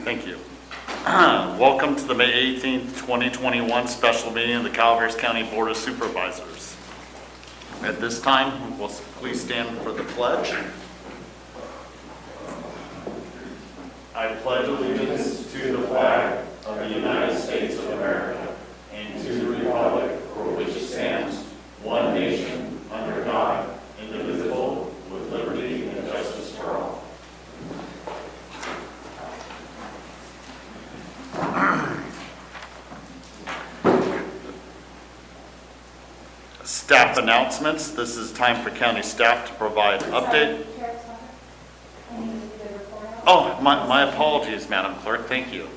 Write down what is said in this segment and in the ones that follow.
Thank you. Welcome to the May 18th, 2021 special meeting of the Calaveras County Board of Supervisors. At this time, we'll please stand for the pledge. I pledge allegiance to the flag of the United States of America and to the republic for which it stands, one nation, under God, indivisible, with liberty and justice for all. Staff announcements. This is time for county staff to provide update. Oh, my apologies, Madam Clerk. Thank you.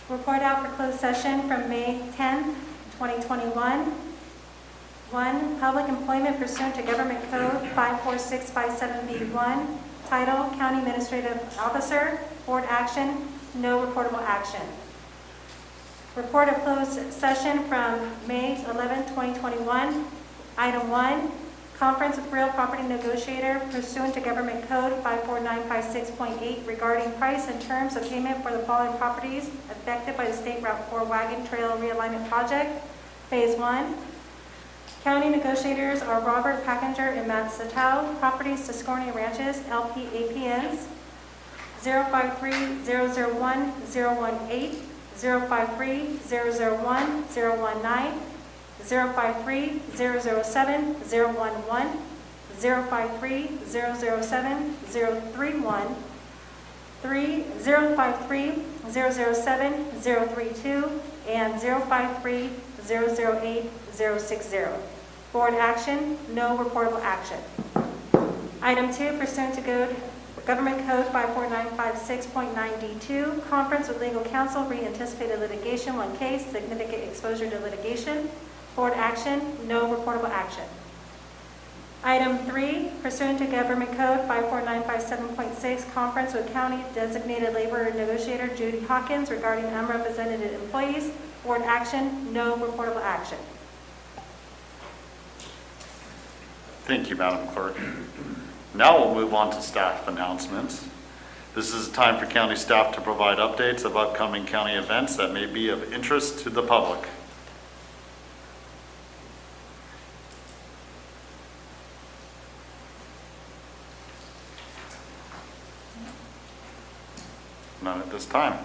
Report out for closed session from May 10th, 2021. 1. Public employment pursuant to Government Code 54657B1. Title, County Administrative Officer. Board action, no reportable action. Report of closed session from May 11, 2021. Item 1, conference with real property negotiator pursuant to Government Code 54956.8 regarding price and terms of payment for the following properties affected by the State Route 4 Wagon Trail Realignment Project, Phase 1. County negotiators are Robert Packinger and Matt Satow. Properties to Scorny Ranches, LP APNs 053-001-018, 053-001-019, 053-007-011, 053-007-031, 053-007-032, and 053-008-060. Board action, no reportable action. Item 2, pursuant to Government Code 54956.9D2, conference with legal counsel, re-anticipated litigation, one case, significant exposure to litigation. Board action, no reportable action. Item 3, pursuant to Government Code 54957.6, conference with county designated labor negotiator Judy Hawkins regarding unrepresented employees. Board action, no reportable action. Thank you, Madam Clerk. Now we'll move on to staff announcements. This is time for county staff to provide updates of upcoming county events that may be of interest to the public. None at this time.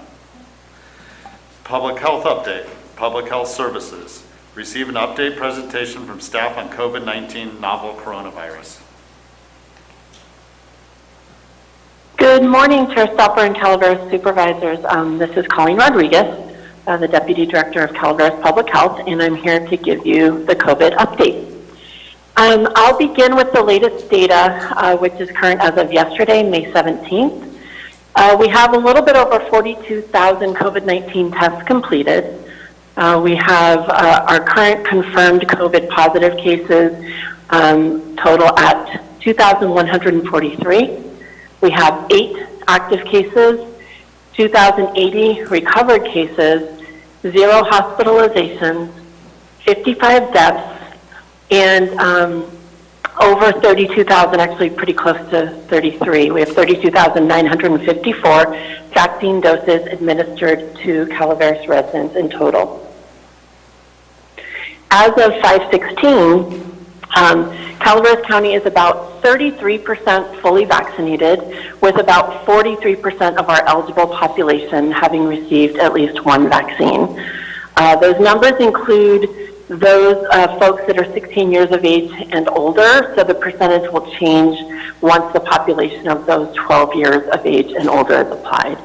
Public health update. Public health services. Receive an update presentation from staff on COVID-19 novel coronavirus. Good morning, Chair Stopper and Calaveras Supervisors. This is Colleen Rodriguez, the Deputy Director of Calaveras Public Health, and I'm here to give you the COVID update. I'll begin with the latest data, which is current as of yesterday, May 17th. We have a little bit over 42,000 COVID-19 tests completed. We have our current confirmed COVID positive cases total at 2,143. We have 8 active cases, 2,080 recovered cases, 0 hospitalizations, 55 deaths, and over 32,000, actually pretty close to 33. We have 32,954 vaccine doses administered to Calaveras residents in total. As of 5/16, Calaveras County is about 33% fully vaccinated, with about 43% of our eligible population having received at least one vaccine. Those numbers include those folks that are 16 years of age and older, so the percentage will change once the population of those 12 years of age and older is applied.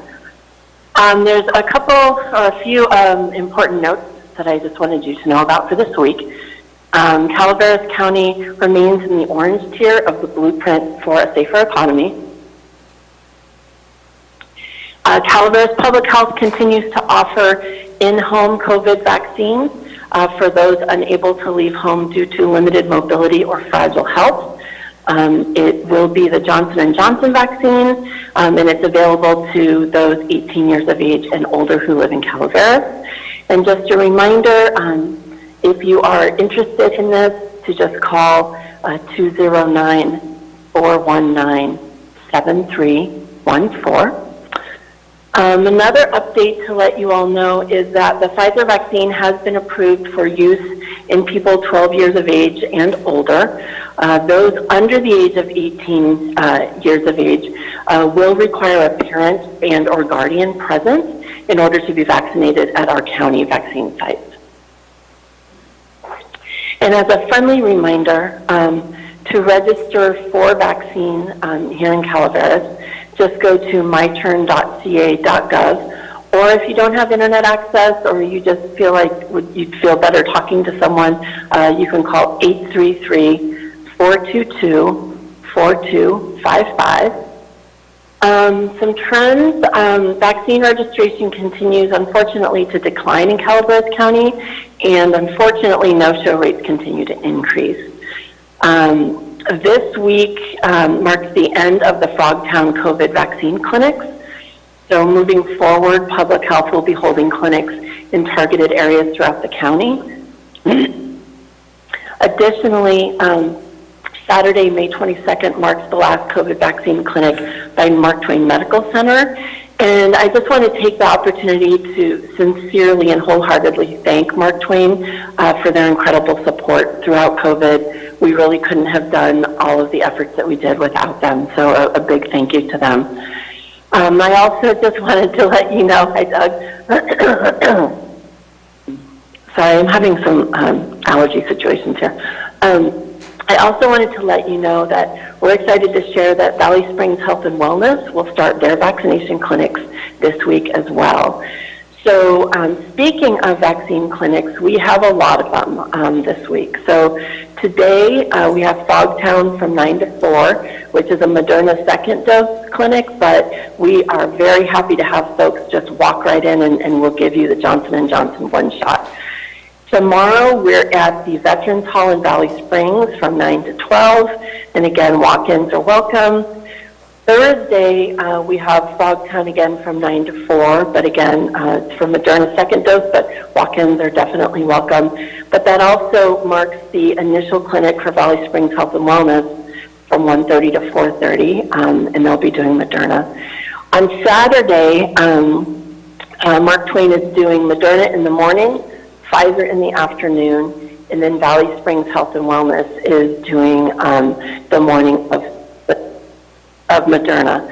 There's a few important notes that I just wanted you to know about for this week. Calaveras County remains in the orange tier of the blueprint for a safer economy. Calaveras Public Health continues to offer in-home COVID vaccines for those unable to leave home due to limited mobility or fragile health. It will be the Johnson & Johnson vaccine, and it's available to those 18 years of age and older who live in Calaveras. And just a reminder, if you are interested in this, to just call 209-419-7000. 7314. Another update to let you all know is that the Pfizer vaccine has been approved for use in people 12 years of age and older. Those under the age of 18 years of age will require a parent and or guardian present in order to be vaccinated at our county vaccine sites. And as a friendly reminder, to register for vaccine here in Calaveras, just go to myturn.ca.gov, or if you don't have internet access or you just feel like you'd feel better talking to someone, you can call 833-422-4255. Some trends, vaccine registration continues unfortunately to decline in Calaveras County, and unfortunately no-show rates continue to increase. This week marks the end of the Frogtown COVID vaccine clinics. So moving forward, Public Health will be holding clinics in targeted areas throughout the county. Additionally, Saturday, May 22nd marks the last COVID vaccine clinic by Mark Twain Medical Center. And I just want to take the opportunity to sincerely and wholeheartedly thank Mark Twain for their incredible support throughout COVID. We really couldn't have done all of the efforts that we did without them, so a big thank you to them. I also just wanted to let you know, hi Doug. Sorry, I'm having some allergy situations here. I also wanted to let you know that we're excited to share that Valley Springs Health and Wellness will start their vaccination clinics this week as well. So speaking of vaccine clinics, we have a lot of them this week. So today we have Frogtown from 9 to 4, which is a Moderna second dose clinic, but we are very happy to have folks just walk right in and we'll give you the Johnson & Johnson one shot. Tomorrow, we're at the Veterans Hall in Valley Springs from 9 to 12, and again, walk-ins are welcome. Thursday, we have Frogtown again from 9 to 4, but again, it's for Moderna second dose, but walk-ins are definitely welcome. But that also marks the initial clinic for Valley Springs Health and Wellness from 1:30 to 4:30, and they'll be doing Moderna. On Saturday, Mark Twain is doing Moderna in the morning, Pfizer in the afternoon, and then Valley Springs Health and Wellness is doing the morning of Moderna.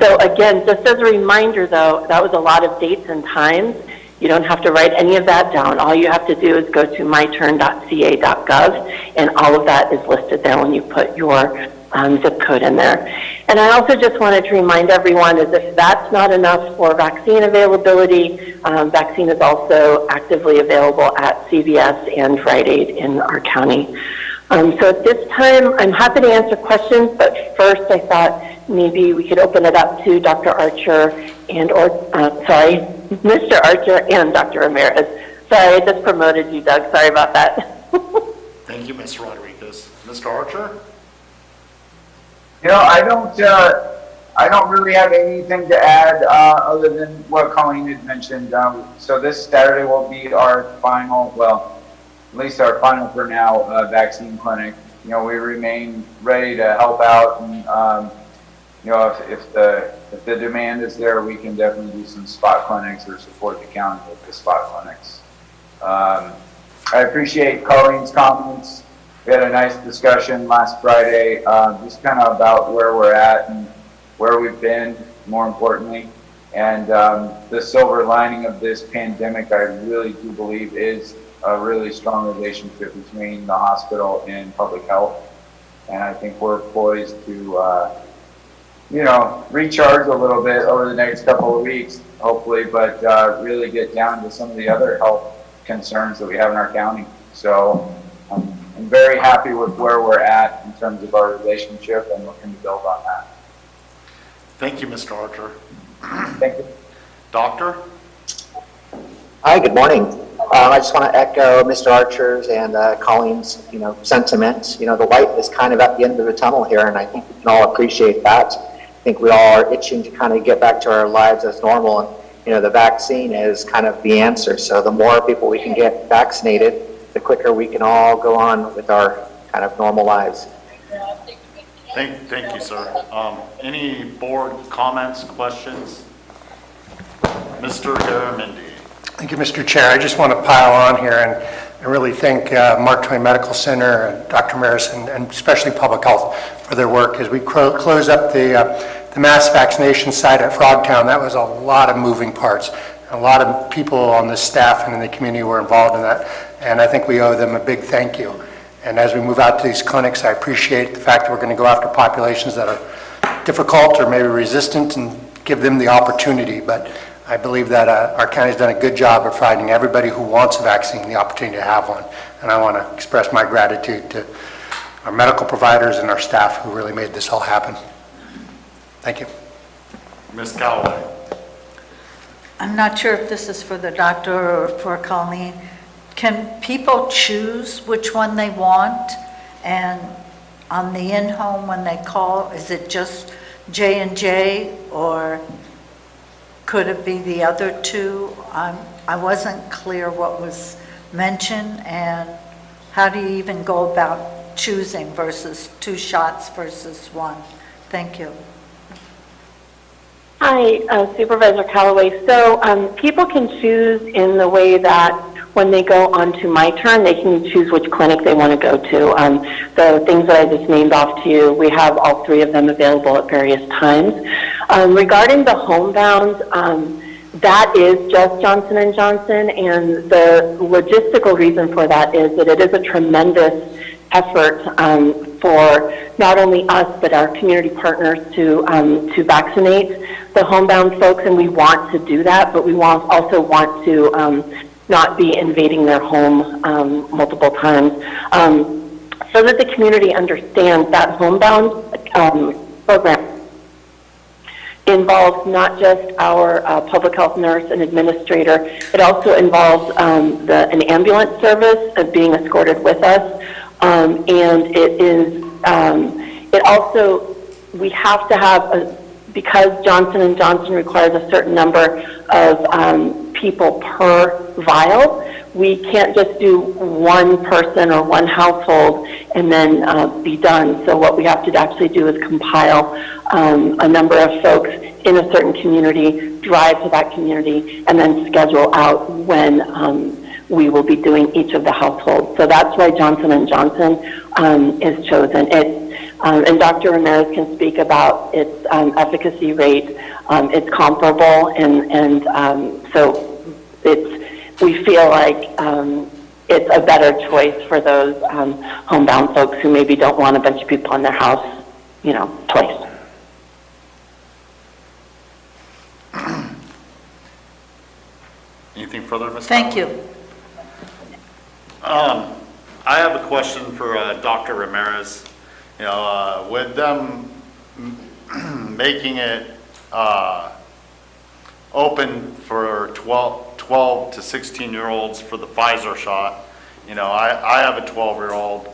So again, just as a reminder though, that was a lot of dates and times. You don't have to write any of that down. All you have to do is go to myturn.ca.gov, and all of that is listed there when you put your zip code in there. And I also just wanted to remind everyone, as if that's not enough for vaccine availability, vaccine is also actively available at CVS and Rite Aid in our county. So at this time, I'm happy to answer questions, but first I thought maybe we could open it up to Dr. Archer Mr. Archer and Dr. Ramirez. Sorry, I just promoted you, Doug. Sorry about that. Thank you, Ms. Rodriguez. Mr. Archer? You know, I don't really have anything to add other than what Colleen had mentioned. So this Saturday will be our final, well, at least our final for now, vaccine clinic. You know, we remain ready to help out, and you know, if the demand is there, we can definitely do some spot clinics or support the county with the spot clinics. I appreciate Colleen's comments. We had a nice discussion last Friday, just kind of about where we're at and where we've been, more importantly. And the silver lining of this pandemic, I really do believe, is a really strong relationship between the hospital and public health. And I think we're poised to, you know, recharge a little bit over the next couple of weeks, hopefully, but really get down to some of the other health concerns that we have in our county. So I'm very happy with where we're at in terms of our relationship and looking to build on that. Thank you, Mr. Archer. Thank you. Doctor? Hi, good morning. I just want to echo Mr. Archer's and Colleen's, sentiments. The light is kind of at the end of the tunnel here, and I think we can all appreciate that. I think we all are itching to kind of get back to our lives as normal, and the vaccine is kind of the answer. So the more people we can get vaccinated, the quicker we can all go on with our kind of normal lives. Thank you, sir. Any board comments, questions? Mr. Garamendi. Thank you, Mr. Chair. I just want to pile on here and really thank Mark Twain Medical Center and Dr. Maris and especially Public Health for their work as we close up the mass vaccination site at Frogtown. That was a lot of moving parts. A lot of people on the staff and in the community were involved in that, and I think we owe them a big thank you. And as we move out to these clinics, I appreciate the fact that we're going to go after populations that are difficult or maybe resistant and give them the opportunity. But I believe that our county's done a good job of providing everybody who wants a vaccine the opportunity to have one. And I want to express my gratitude to our medical providers and our staff who really made this all happen. Thank you. Ms. Callaway. I'm not sure if this is for the doctor or for Colleen. Can people choose which one they want? And on the in-home when they call, is it just J&J or could it be the other two? I wasn't clear what was mentioned, and how do you even go about choosing versus 2 shots versus 1? Thank you. Hi, Supervisor Callaway. So people can choose in the way that when they go onto My Turn, they can choose which clinic they want to go to. The things that I just named off to you, we have all 3 of them available at various times. Regarding the homebound, that is just Johnson & Johnson, and the logistical reason for that is that it is a tremendous effort for not only us but our community partners to vaccinate the homebound folks, and we want to do that, but we also want to not be invading their home multiple times, so that the community understands that homebound program involves not just our public health nurse and administrator, it also involves an ambulance service of being escorted with us, and it also, we have to have, because Johnson & Johnson requires a certain number of people per vial, we can't just do one person or one household and then be done. So what we have to actually do is compile a number of folks in a certain community, drive to that community, and then schedule out when we will be doing each of the households. So that's why Johnson & Johnson is chosen. And Dr. Ramirez can speak about its efficacy rate. It's comparable, and so we feel like it's a better choice for those homebound folks who maybe don't want a bunch of people in their house, twice. Anything further, Ms. Thank Callaway? you. I have a question for Dr. Ramirez. With them making it open for 12 to 16-year-olds for the Pfizer shot, I have a 12-year-old.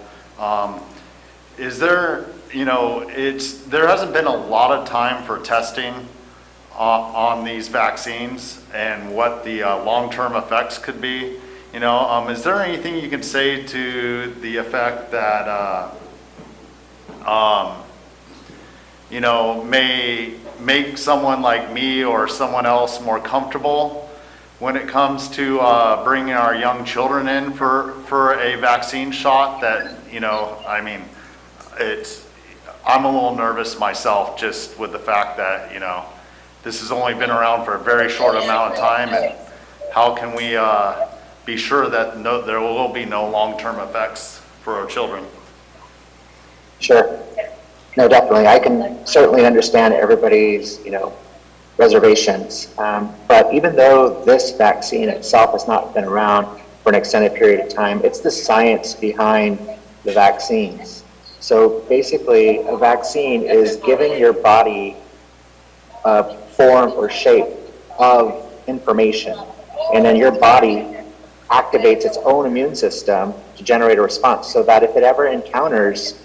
Is there, there hasn't been a lot of time for testing on these vaccines and what the long-term effects could be. Is there anything you can say to the effect that may make someone like me or someone else more comfortable when it comes to bringing our young children in for a vaccine shot that, I'm a little nervous myself just with the fact that, this has only been around for a very short amount of time, and how can we be sure that there will be no long-term effects for our children? Sure. No, definitely. I can certainly understand everybody's, reservations. But even though this vaccine itself has not been around for an extended period of time, it's the science behind the vaccines. So basically, a vaccine is giving your body a form or shape of information, and then your body activates its own immune system to generate a response, so that if it ever encounters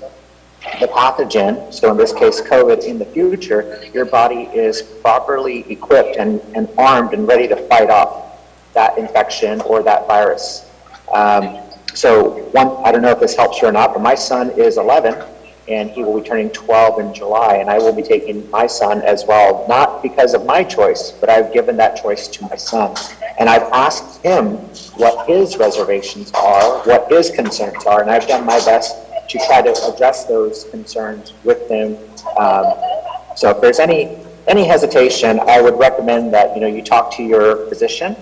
the pathogen, so in this case COVID, in the future, your body is properly equipped and armed and ready to fight off that infection or that virus. I don't know if this helps you or not, but my son is 11, and he will be turning 12 in July, and I will be taking my son as well, not because of my choice, but I've given that choice to my son. And I've asked him what his reservations are, what his concerns are, and I've done my best to try to address those concerns with him. So if there's any hesitation, I would recommend that, you talk to your physician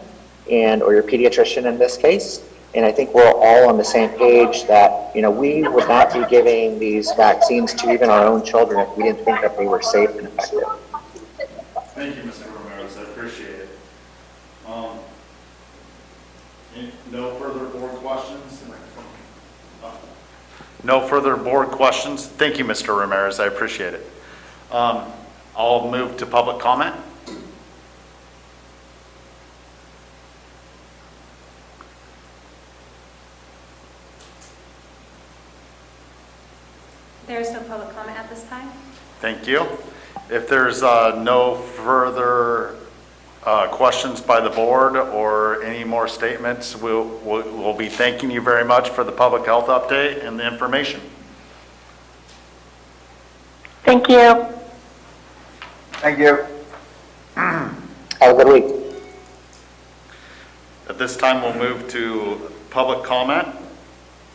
or your pediatrician in this case. And I think we're all on the same page that, we would not be giving these vaccines to even our own children if we didn't think that they were safe and effective. Thank you, Mr. Ramirez. I appreciate it. No further board questions? No further board questions? Thank you, Mr. Ramirez. I appreciate it. I'll move to public comment. There is no public comment at this time. Thank you. If there's no further questions by the board or any more statements, we'll be thanking you very much for the public health update and the information. Thank you. Thank you. Have a good week. At this time, we'll move to public comment.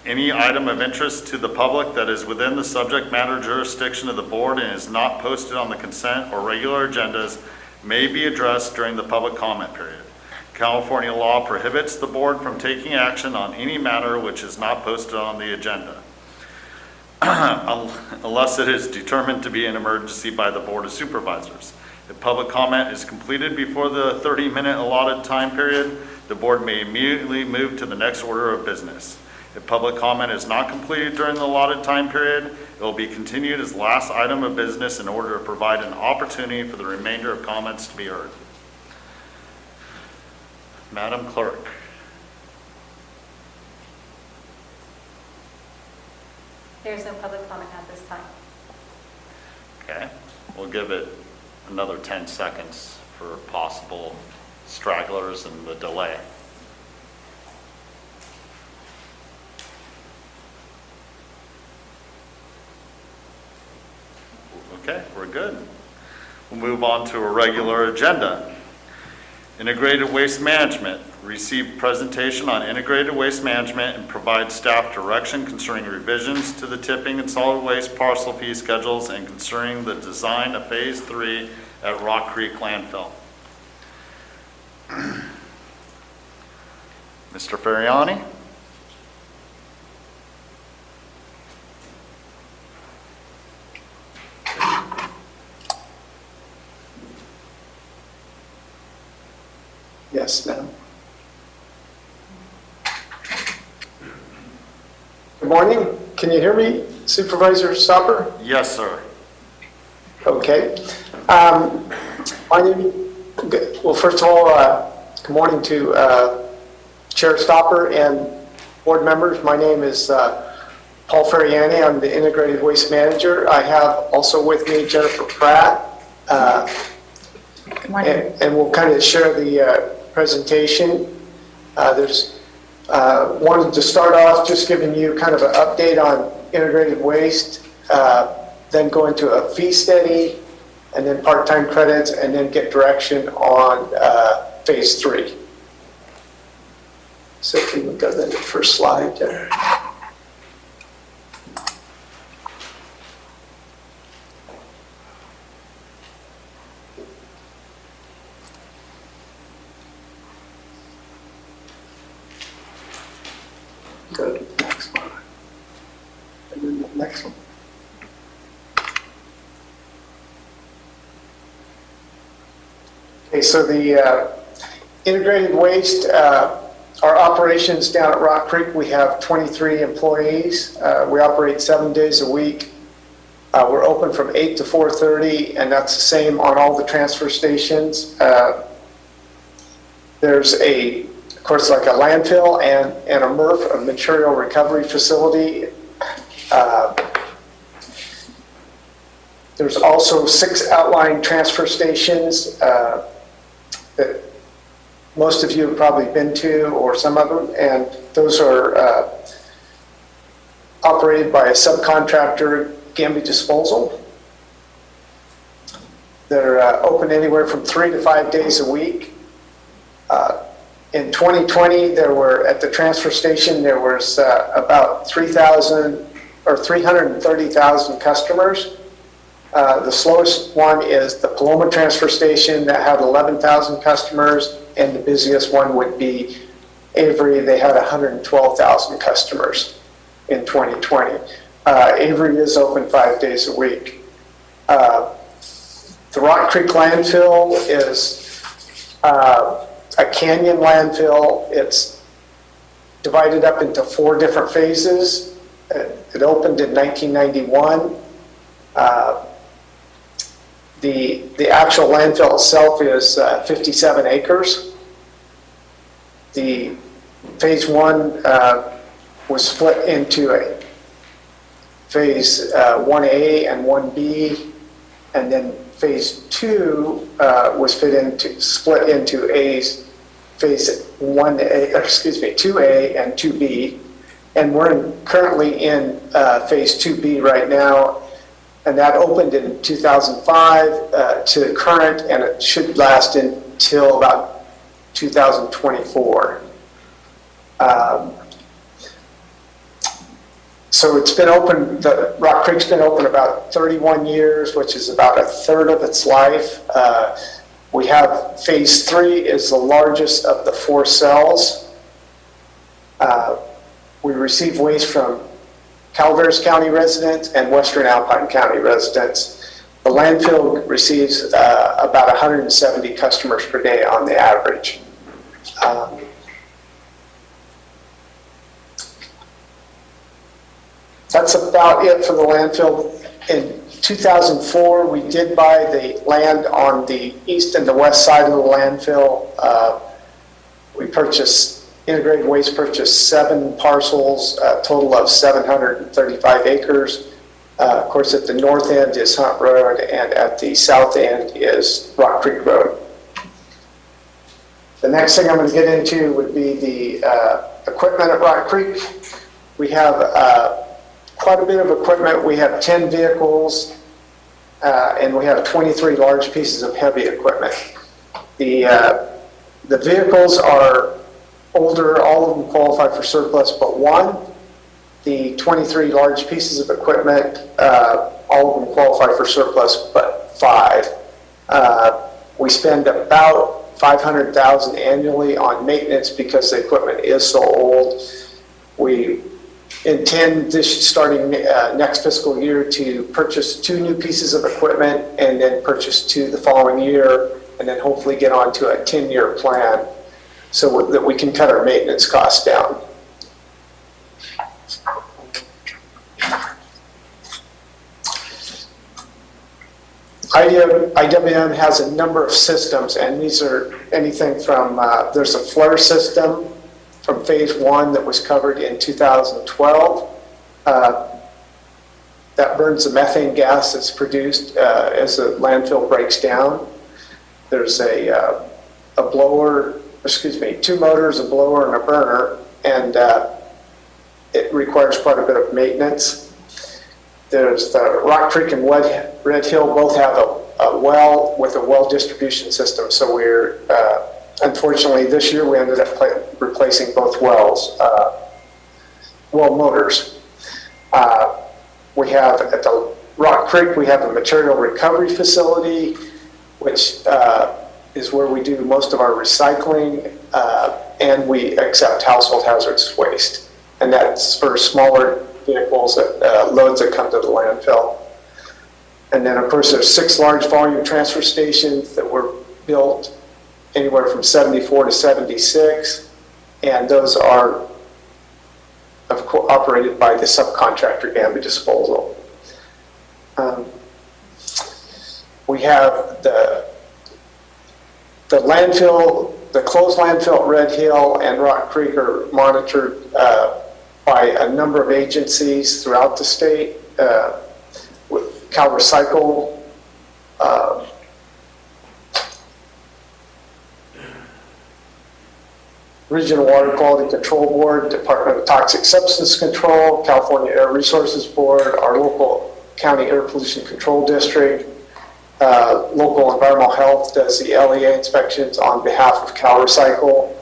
Any item of interest to the public that is within the subject matter jurisdiction of the board and is not posted on the consent or regular agendas may be addressed during the public comment period. California law prohibits the board from taking action on any matter which is not posted on the agenda, unless it is determined to be an emergency by the Board of Supervisors. If public comment is completed before the 30-minute allotted time period, the board may immediately move to the next order of business. If public comment is not completed during the allotted time period, it will be continued as the last item of business in order to provide an opportunity for the remainder of comments to be heard. Madam Clerk. There is no public comment at this time. Okay, we'll give it another 10 seconds for possible stragglers and the delay. Okay, we're good. We'll move on to a regular agenda. Integrated Waste Management. Receive presentation on integrated waste management and provide staff direction concerning revisions to the tipping and solid waste parcel fee schedules and concerning the design of Phase 3 at Rock Creek Landfill. Mr. Ferriani? Yes, ma'am. Good morning. Can you hear me, Supervisor Stopper? Yes, sir. Okay. My name, well, first of all, good morning to Chair Stopper and board members. My name is Paul Ferriani. I'm the Integrated Waste Manager. I have also with me Jennifer Pratt. Good morning. And we'll kind of share the presentation. Wanted to start off just giving you kind of an update on integrated waste, then go into a fee study, and then part-time credits, and then get direction on Phase 3. So if we can go to the first slide there. Go to the next one. And then the next one. Okay, so the integrated waste, our operations down at Rock Creek, we have 23 employees. We operate 7 days a week. We're open from 8 to 4:30, and that's the same on all the transfer stations. There's of course, like a landfill and a MRF, a material recovery facility. There's also 6 outlying transfer stations that most of you have probably been to, or some of them, and those are operated by a subcontractor Gamby Disposal. They're open anywhere from 3 to 5 days a week. In 2020, there were, at the transfer station, there was about 3,000 or 330,000 customers. The slowest one is the Paloma transfer station that had 11,000 customers, and the busiest one would be Avery. They had 112,000 customers in 2020. Avery is open 5 days a week. The Rock Creek landfill is a canyon landfill. It's divided up into 4 different phases. It opened in 1991. The actual landfill itself is 57 acres. The phase 1 was split into a phase 1A and 1B, and then phase 2 was split into phase 1A, or excuse me, 2A and 2B, and we're currently in phase 2B right now, and that opened in 2005 to current, and it should last until about 2024. So it's been open, the Rock Creek's been open about 31 years, which is about 1/3 of its life. We have phase 3 is the largest of the 4 cells. We receive waste from Calaveras County residents and Western Alpine County residents. The landfill receives about 170 customers per day on the average. That's about it for the landfill. In 2004, we did buy the land on the east and the west side of the landfill. Integrated Waste purchased 7 parcels, a total of 735 acres. Of course, at the north end is Hunt Road, and at the south end is Rock Creek Road. The next thing I'm going to get into would be the equipment at Rock Creek. We have quite a bit of equipment. We have 10 vehicles, and we have 23 large pieces of heavy equipment. The vehicles are older. All of them qualify for surplus but one. The 23 large pieces of equipment, all of them qualify for surplus but 5. We spend about $500,000 annually on maintenance because the equipment is so old. We intend starting next fiscal year to purchase 2 new pieces of equipment and then purchase 2 the following year, and then hopefully get on to a 10-year plan so that we can cut our maintenance costs down. IWM has a number of systems, and these are anything from, there's a flare system from phase 1 that was covered in 2012. That burns the methane gas that's produced as the landfill breaks down. There's a blower, 2 motors, a blower, and a burner, and it requires quite a bit of maintenance. There's the Rock Creek and Red Hill both have a well with a well distribution system. So we're, unfortunately this year we ended up replacing both wells, well motors. We have at the Rock Creek, we have a material recovery facility, which is where we do most of our recycling, and we accept household hazardous waste. And that's for smaller vehicles, loads that come to the landfill. And then of course there's 6 large volume transfer stations that were built anywhere from 74 to 76, and those are operated by the subcontractor Gamby Disposal. We have the landfill, the closed landfill at Red Hill and Rock Creek are monitored by a number of agencies throughout the state. Cal Recycle, Regional Water Quality Control Board, Department of Toxic Substance Control, California Air Resources Board, our local County Air Pollution Control District. Local Environmental Health does the LEA inspections on behalf of Cal Recycle.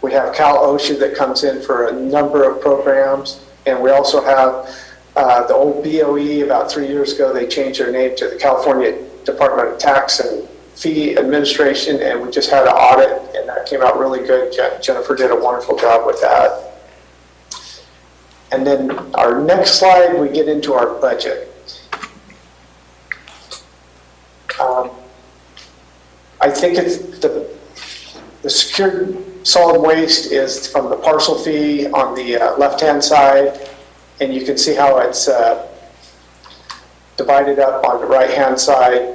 We have Cal OSHA that comes in for a number of programs. And we also have the old BOE. About 3 years ago, they changed their name to the California Department of Tax and Fee Administration, and we just had an audit, and that came out really good. Jennifer did a wonderful job with that. And then our next slide, we get into our budget. I think it's the secured solid waste is from the parcel fee on the left-hand side, and you can see how it's divided up on the right-hand side.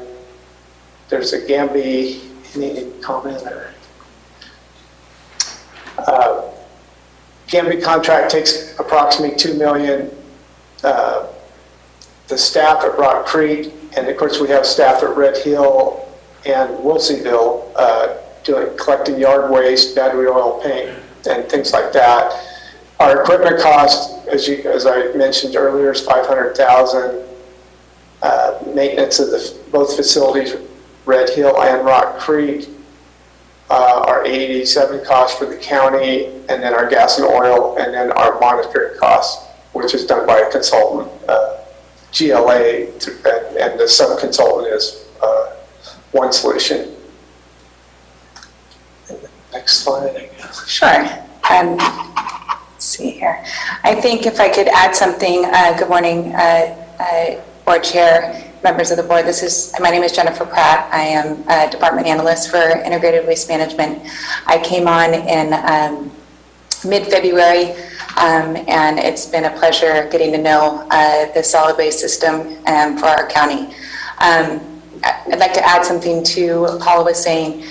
There's a Gamby, any comment there? Gamby contract takes approximately $2 million. The staff at Rock Creek, and of course we have staff at Red Hill and Wilsonville collecting yard waste, battery oil, paint, and things like that. Our equipment cost, as I mentioned earlier, is $500,000. Maintenance of both facilities, Red Hill and Rock Creek, our 87 costs for the county, and then our gas and oil, and then our monitoring costs, which is done by a consultant, GLA, and the sub-consultant is One Solution. Next slide, I guess. Sure. Let's see here. I think if I could add something. Good morning, Board Chair, members of the board. My name is Jennifer Pratt. I am a department analyst for integrated waste management. I came on in mid-February, and it's been a pleasure getting to know the solid waste system for our county. I'd like to add something to what Paula was saying.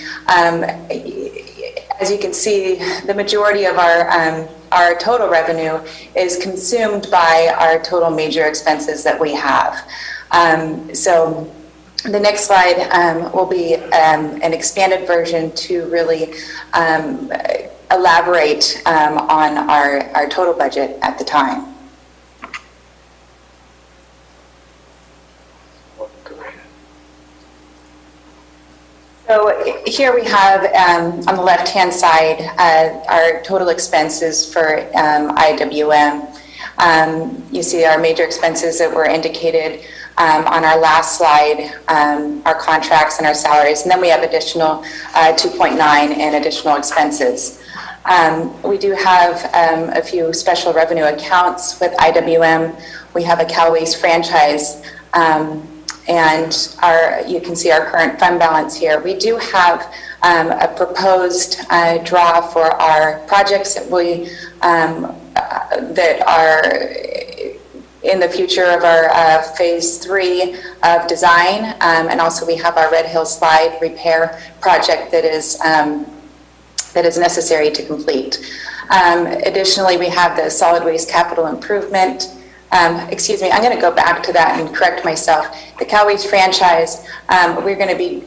As you can see, the majority of our total revenue is consumed by our total major expenses that we have. So the next slide will be an expanded version to really elaborate on our total budget at the time. So here we have on the left-hand side our total expenses for IWM. You see our major expenses that were indicated on our last slide, our contracts and our salaries, and then we have additional 2.9 in additional expenses. We do have a few special revenue accounts with IWM. We have a Cal Waste franchise, and you can see our current fund balance here. We do have a proposed draw for our projects that are in the future of our phase 3 of design, and also we have our Red Hill slide repair project that is necessary to complete. Additionally, we have the solid waste capital improvement. Excuse me, I'm going to go back to that and correct myself. The Cal Waste franchise, we're going to be,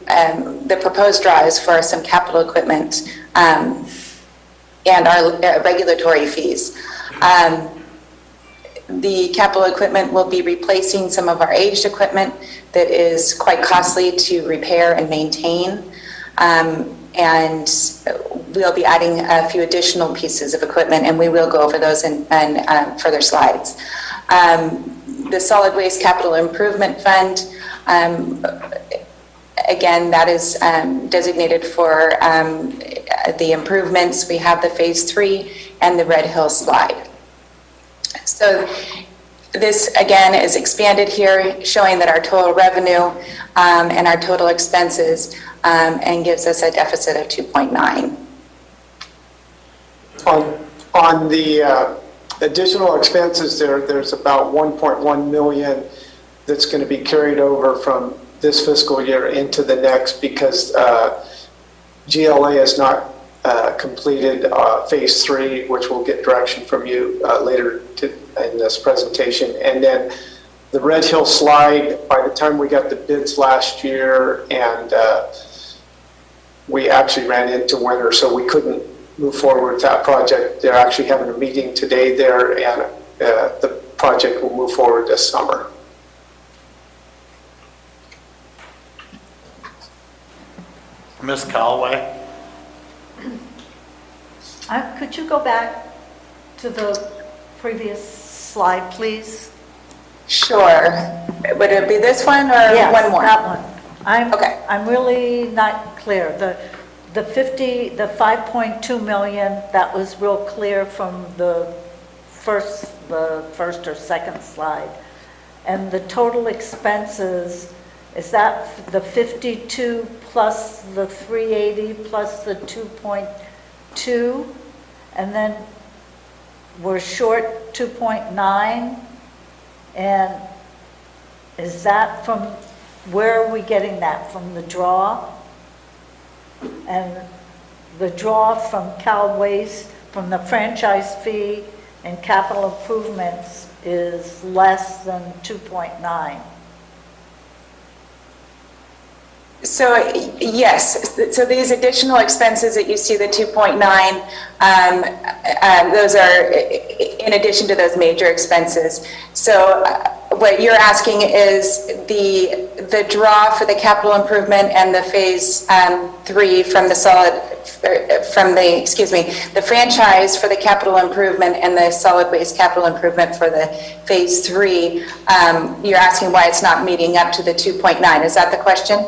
the proposed draw is for some capital equipment and our regulatory fees. The capital equipment will be replacing some of our aged equipment that is quite costly to repair and maintain. And we'll be adding a few additional pieces of equipment, and we will go over those in further slides. The Solid Waste Capital Improvement Fund, again, that is designated for the improvements. We have the phase 3 and the Red Hill slide. So this, again, is expanded here, showing that our total revenue and our total expenses and gives us a deficit of 2.9. On the additional expenses there's about 1.1 million that's going to be carried over from this fiscal year into the next because GLA has not completed phase 3, which we'll get direction from you later in this presentation. And then the Red Hill slide, by the time we got the bids last year, and we actually ran into winter, so we couldn't move forward with that project. They're actually having a meeting today there, and the project will move forward this summer. Ms. Callaway? Could you go back to the previous slide, please? Sure. Would it be this one or Yes, one more? that one. Okay. I'm really not clear. The 5.2 million, that was real clear from the first or second slide. And the total expenses, is that the 52 plus the 380 plus the 2.2? And then we're short 2.9? And is that from, where are we getting that? From the draw? And the draw from Cal Waste, from the franchise fee and capital improvements is less than 2.9. So yes, so these additional expenses that you see, the 2.9, those are in addition to those major expenses. So what you're asking is the draw for the capital improvement and the phase 3 from the the franchise for the capital improvement and the solid waste capital improvement for the phase 3. You're asking why it's not meeting up to the 2.9. Is that the question?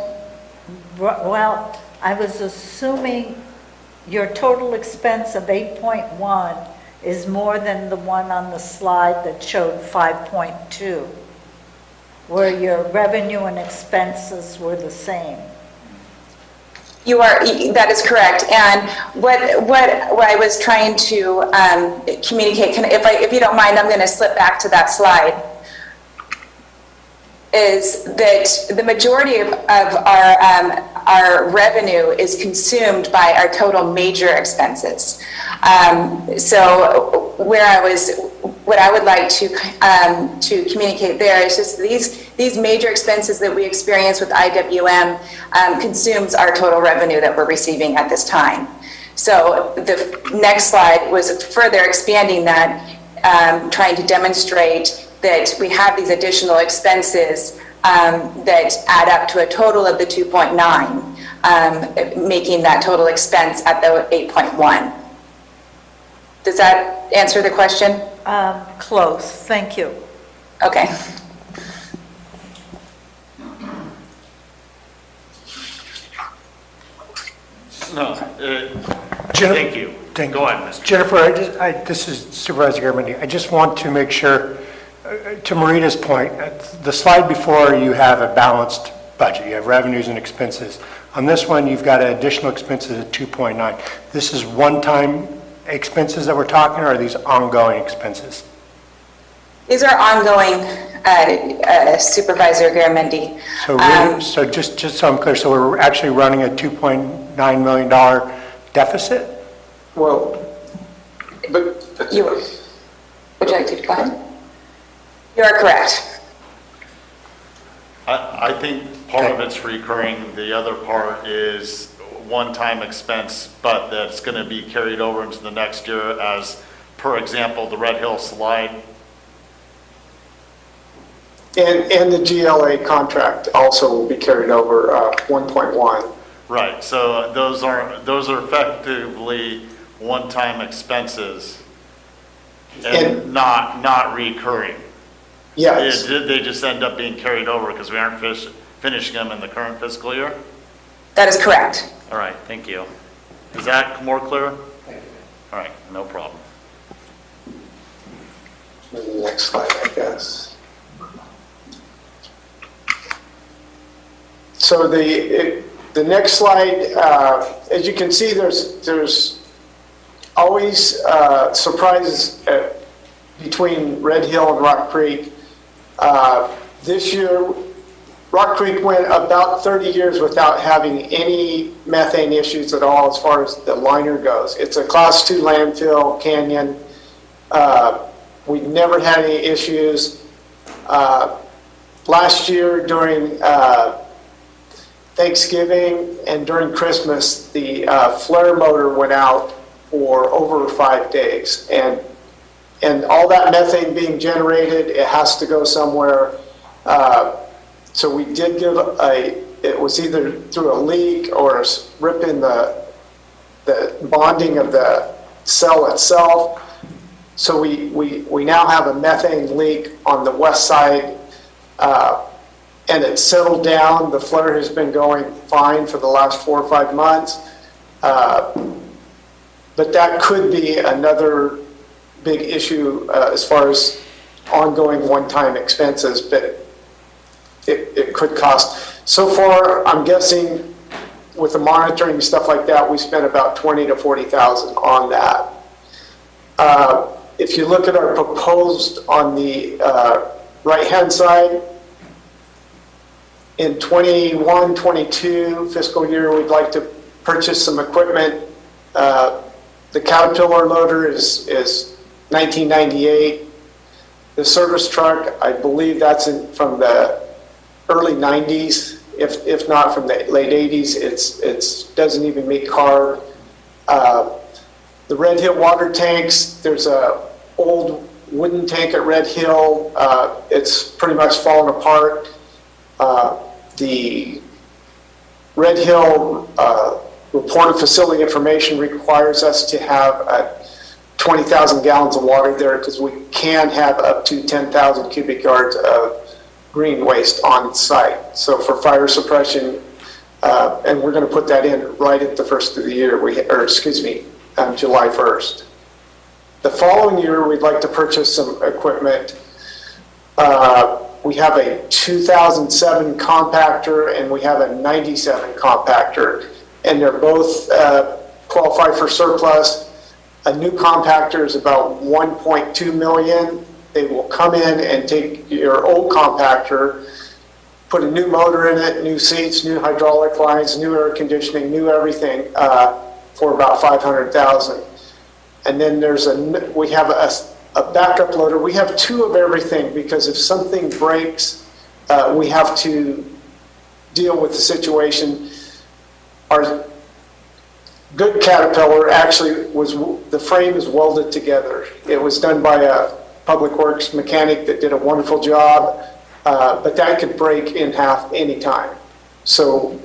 Well, I was assuming your total expense of 8.1 is more than the one on the slide that showed 5.2, where your revenue and expenses were the same. That is correct. And what I was trying to communicate, if you don't mind, I'm going to slip back to that slide, is that the majority of our revenue is consumed by our total major expenses. So what I would like to communicate there is just these major expenses that we experience with IWM consumes our total revenue that we're receiving at this time. So the next slide was further expanding that, trying to demonstrate that we have these additional expenses that add up to a total of the 2.9, making that total expense at the 8.1. Does that answer the question? Close, thank you. Okay. No, thank you. Go ahead, Mr. Jennifer, this is Supervisor Garamendi. I just want to make sure, to Marita's point, the slide before you have a balanced budget. You have revenues and expenses. On this one, you've got additional expenses at 2.9. This is one-time expenses that we're talking, or are these ongoing expenses? These are ongoing, Supervisor Garamendi. So, really, so just so I'm clear, so we're actually running a $2.9 million deficit? Well, but would you like to go ahead? You are correct. I think part of it's recurring, the other part is one-time expense, but that's going to be carried over into the next year as, per example, the Red Hill slide. and the GLA contract also will be carried over 1.1. Right, so those are effectively one-time expenses and not recurring. Yes. They just end up being carried over because we aren't finishing them in the current fiscal year? That is correct. All right, thank you. Is that more clear? Thank you. All right, no problem. Next slide, I guess. So the next slide, as you can see, there's always surprises between Red Hill and Rock Creek. This year, Rock Creek went about 30 years without having any methane issues at all as far as the liner goes. It's a Class 2 landfill, canyon. We never had any issues. Last year during Thanksgiving and during Christmas, the flare motor went out for over 5 days. And all that methane being generated, it has to go somewhere. So we did give a it was either through a leak or a rip in the bonding of the cell itself. So we now have a methane leak on the west side, and it's settled down. The flare has been going fine for the last 4 or 5 months. But that could be another big issue as far as ongoing one-time expenses, but it could cost. So far, I'm guessing with the monitoring and stuff like that, we spent about $20,000 to $40,000 on that. If you look at our proposed on the right-hand side, in 21-22 fiscal year, we'd like to purchase some equipment. The Caterpillar loader is 1998. The service truck, I believe that's from the early 90s, if not from the late 80s. It doesn't even meet CARB. The Red Hill water tanks, there's a old wooden tank at Red Hill. It's pretty much fallen apart. The Red Hill reported facility information requires us to have 20,000 gallons of water there because we can have up to 10,000 cubic yards of green waste on site. So for fire suppression, and we're going to put that in right at the first of the year, July 1st. The following year, we'd like to purchase some equipment. We have a 2007 compactor and we have a 97 compactor, and they're both qualify for surplus. A new compactor is about $1.2 million. They will come in and take your old compactor, put a new motor in it, new seats, new hydraulic lines, new air conditioning, new everything for about $500,000. And then we have a backup loader. We have 2 of everything because if something breaks, we have to deal with the situation. Our good Caterpillar actually the frame is welded together. It was done by a public works mechanic that did a wonderful job, but that could break in half anytime. So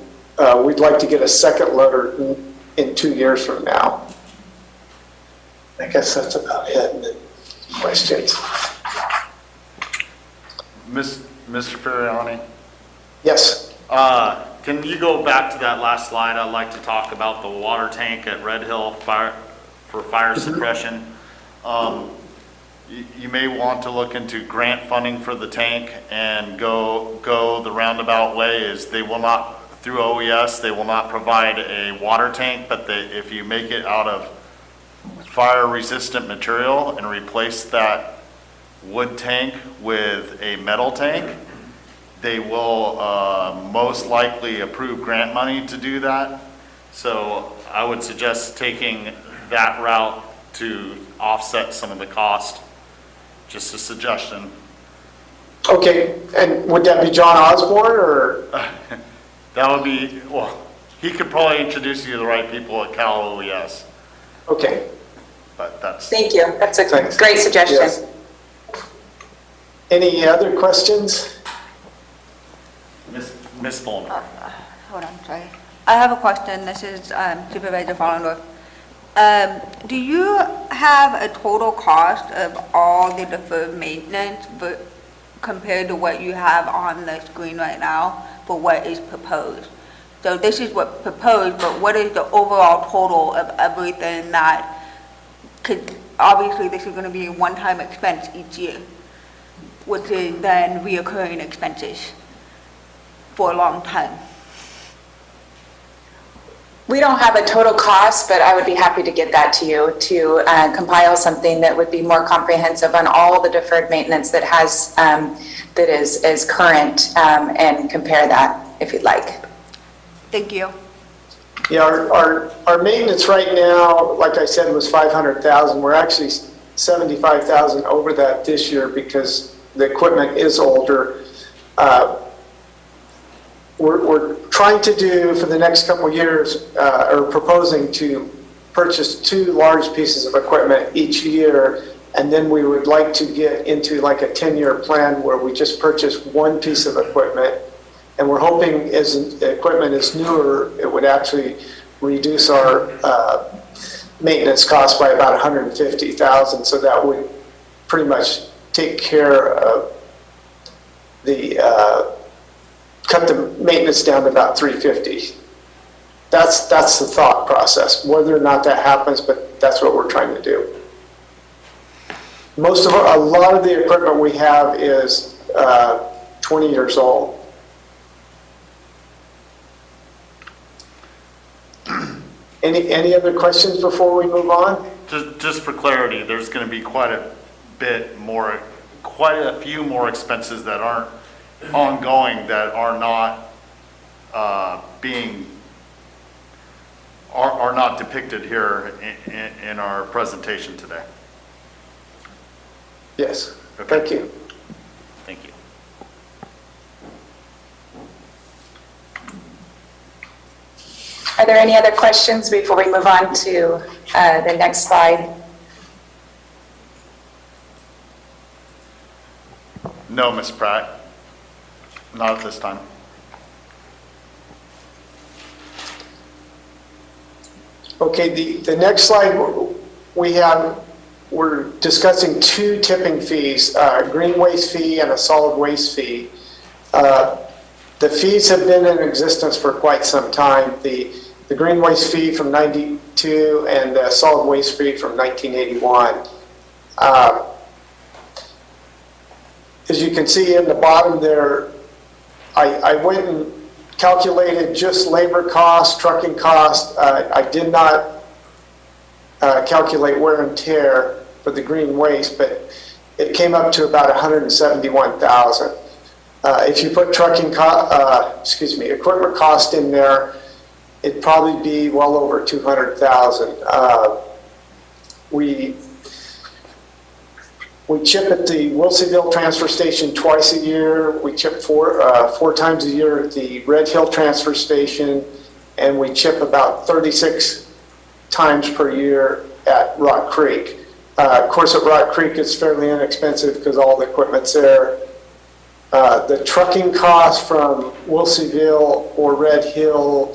we'd like to get a second loader in 2 years from now. I guess that's about it. Questions? Mr. Ferriani? Yes. Can you go back to that last slide? I'd like to talk about the water tank at Red Hill for fire suppression. You may want to look into grant funding for the tank and go the roundabout way. Is they will not, through OES, they will not provide a water tank, but if you make it out of fire resistant material and replace that wood tank with a metal tank, they will most likely approve grant money to do that. So I would suggest taking that route to offset some of the cost. Just a suggestion. Okay, and would that be John Osborne or? That would be, well, he could probably introduce you to the right people at Cal OES. Okay. But that's. Thank you. That's a great suggestion. Yes. Any other questions? Ms. Fulmer. Hold on, sorry. I have a question. This is Supervisor Fallendorf. Do you have a total cost of all the deferred maintenance compared to what you have on the screen right now for what is proposed? So this is what proposed, but what is the overall total of everything that could, obviously this is going to be a one-time expense each year, which is then reoccurring expenses for a long time? We don't have a total cost, but I would be happy to get that to you to compile something that would be more comprehensive on all the deferred maintenance that is current and compare that if you'd like. Thank you. Yeah, our maintenance right now, like I said, was $500,000. We're actually $75,000 over that this year because the equipment is older. We're trying to do for the next couple of years, or proposing to purchase 2 large pieces of equipment each year, and then we would like to get into like a 10-year plan where we just purchase 1 piece of equipment And we're hoping as the equipment is newer, it would actually reduce our maintenance costs by about $150,000. So that would pretty much take care of the, cut the maintenance down to about $350,000. That's the thought process. Whether or not that happens, but that's what we're trying to do. A lot of the equipment we have is 20 years old. Any other questions before we move on? Just for clarity, there's going to be quite a few more expenses that aren't ongoing, that are not are not depicted here in our presentation today. Yes. Okay. Thank you. Thank you. Are there any other questions before we move on to the next slide? No, Ms. Pratt, not at this time. Okay, the next slide we're discussing two tipping fees, green waste fee and a solid waste fee. The fees have been in existence for quite some time. The green waste fee from '92 and the solid waste fee from 1981. As you can see in the bottom there, I went and calculated just labor costs, trucking costs. I did not calculate wear and tear for the green waste, but it came up to about $171,000. If you put equipment cost in there, it'd probably be well over $200,000. We chip at the Wilseyville transfer station twice a year. We chip four times a year at the Red Hill transfer station, and we chip about 36 times per year at Rock Creek. Of course, at Rock Creek, it's fairly inexpensive because all the equipment's there. The trucking cost from Wilseyville or Red Hill,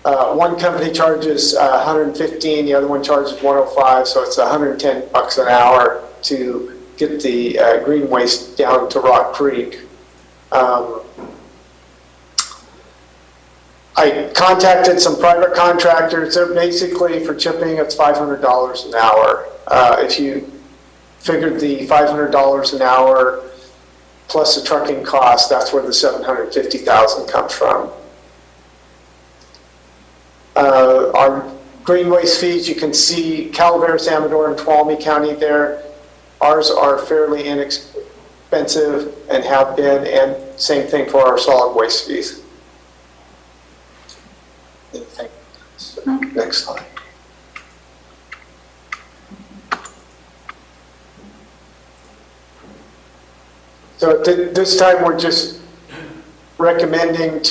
one company charges $115, the other one charges $105, so it's $110 an hour to get the green waste down to Rock Creek. I contacted some private contractors. They're basically, for chipping, it's $500 an hour. If you figured the $500 an hour plus the trucking cost, that's where the $750,000 comes from. Our green waste fees, you can see Calaveras, Amador, and Tuolumne County there. Ours are fairly inexpensive and have been, and same thing for our solid waste fees. Next slide. So at this time, we're just recommending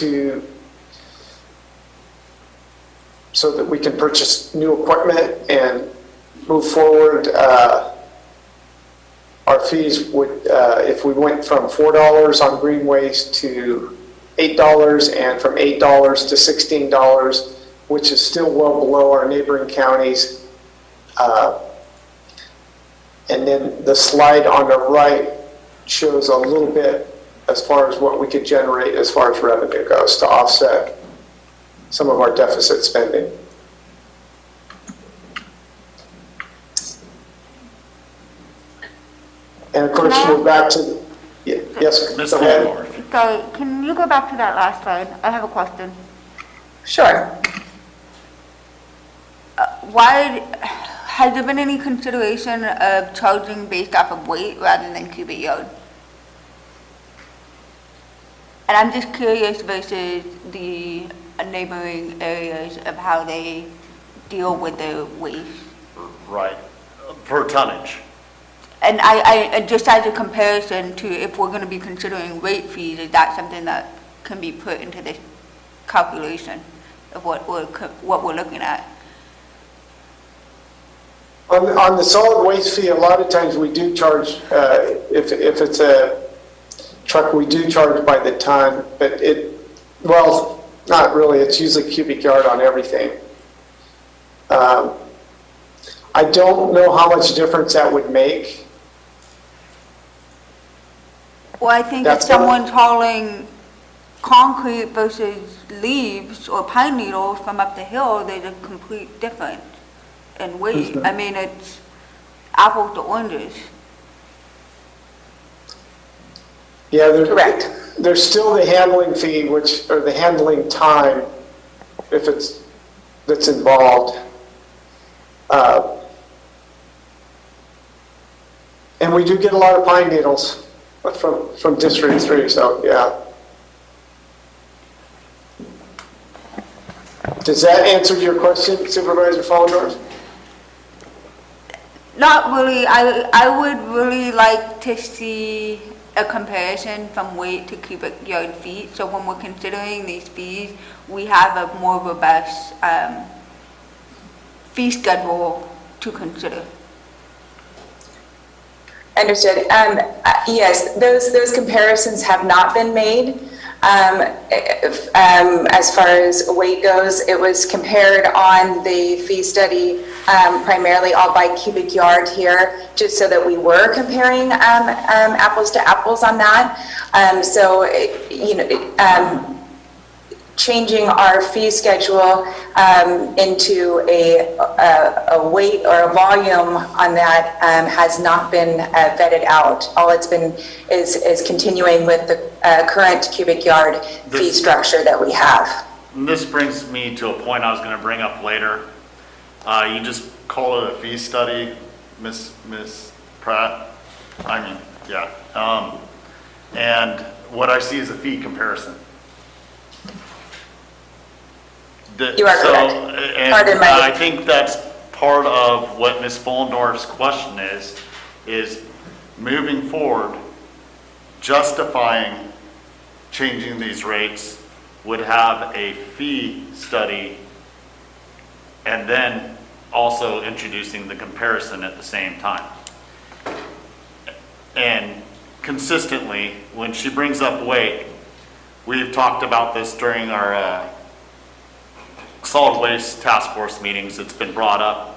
so that we can purchase new equipment and move forward. Our fees would, if we went from $4 on green waste to $8, and from $8 to $16, which is still well below our neighboring counties. And then the slide on the right shows a little bit as far as what we could generate as far as revenue goes to offset some of our deficit spending. And of course, we're back to, yes, Ms. go ahead. Sorry, can you go back to that last slide? I have a question. Sure. Why, has there been any consideration of charging based off of weight rather than cubic yard? And I'm just curious versus the neighboring areas of how they deal with their waste. Right, per tonnage. And I just as a comparison to if we're going to be considering rate fees, is that something that can be put into this calculation of what we're looking at? On the solid waste fee, a lot of times we do charge, if it's a truck, we do charge by the ton, but well, not really, it's usually cubic yard on everything. I don't know how much difference that would make. Well, I think if That's someone's hauling concrete versus leaves or pine needles from up the hill, there's a complete difference in weight. I mean, it's apples to oranges. Yeah, Correct. There's still the handling fee, or the handling time, that's involved. And we do get a lot of pine needles from District 3, so yeah. Does that answer your question, Supervisor Follendorf? Not really. I would really like to see a comparison from weight to cubic yard feet. So when we're considering these fees, we have a more robust fee schedule to consider. Understood. Yes, those comparisons have not been made. As far as weight goes, it was compared on the fee study, primarily all by cubic yard here, just so that we were comparing apples to apples on that. Changing our fee schedule into a weight or a volume on that has not been vetted out. All it's been is continuing with the current cubic yard fee structure that we have. And this brings me to a point I was going to bring up later. You just call it a fee study, Miss Pratt. I mean, yeah. And what I see is a fee comparison. You are correct. Pardon my... I think that's part of what Ms. Follendorf's question is moving forward, justifying changing these rates would have a fee study and then also introducing the comparison at the same time. And consistently, when she brings up weight, we've talked about this during our solid waste task force meetings. It's been brought up,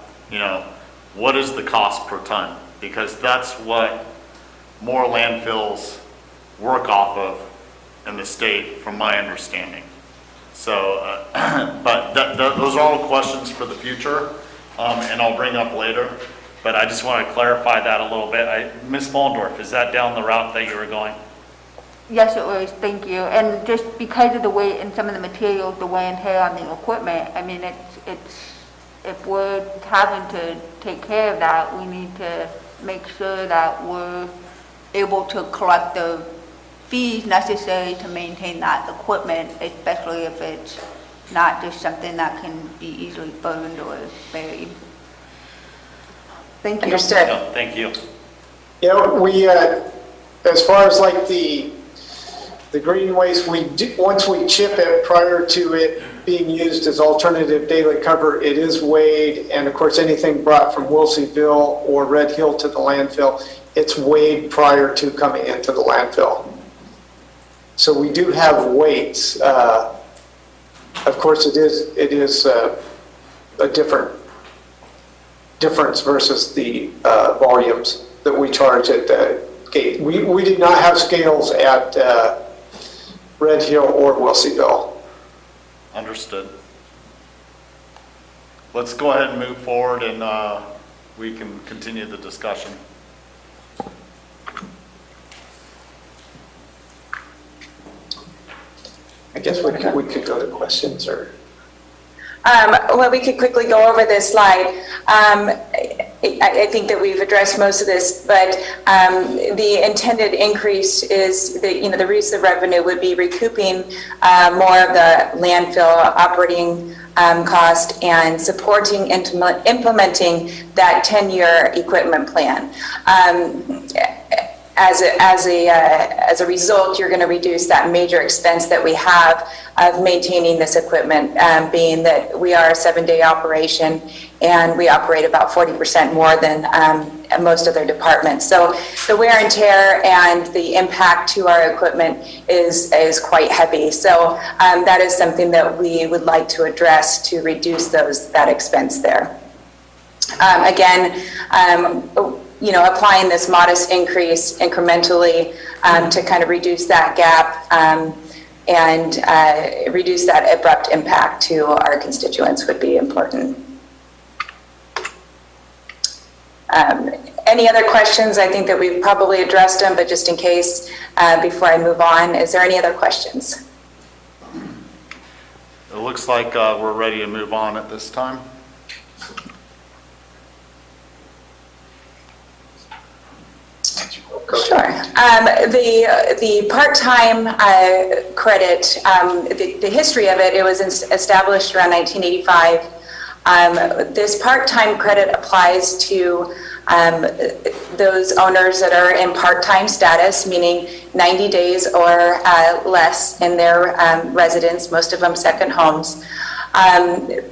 what is the cost per ton? Because that's what more landfills work off of in the state, from my understanding. So, but those are all questions for the future, and I'll bring up later. But I just want to clarify that a little bit. Ms. Follendorf, is that down the route that you were going? Yes, it was. Thank you. And just because of the weight and some of the materials, the wear and tear on the equipment, I mean, it's if we're having to take care of that, we need to make sure that we're able to collect the fees necessary to maintain that equipment, especially if it's not just something that can be easily burned or buried. Thank you. Understood. No, thank you. We, as far as like the green waste, once we chip it prior to it being used as alternative daily cover, it is weighed, and of course anything brought from Wilseyville or Red Hill to the landfill, it's weighed prior to coming into the landfill. So we do have weights. Of course, it is a difference versus the volumes that we charge at the gate. We do not have scales at Red Hill or Wilseyville. Understood. Let's go ahead and move forward, and we can continue the discussion. I guess we could go to questions or... Well, we could quickly go over this slide. I think that we've addressed most of this, but the intended increase is the reason the revenue would be recouping more of the landfill operating cost and supporting implementing that 10-year equipment plan. as a result, you're going to reduce that major expense that we have of maintaining this equipment, being that we are a 7-day operation and we operate about 40% more than most other departments. So the wear and tear and the impact to our equipment is quite heavy. So that is something that we would like to address to reduce that expense there. Again, applying this modest increase incrementally to kind of reduce that gap and reduce that abrupt impact to our constituents would be important. Any other questions? I think that we've probably addressed them, but just in case, before I move on, is there any other questions? It looks like we're ready to move on at this time. Sure. The part-time credit, the history of it, it was established around 1985. This part-time credit applies to those owners that are in part-time status, meaning 90 days or less in their residence, most of them second homes.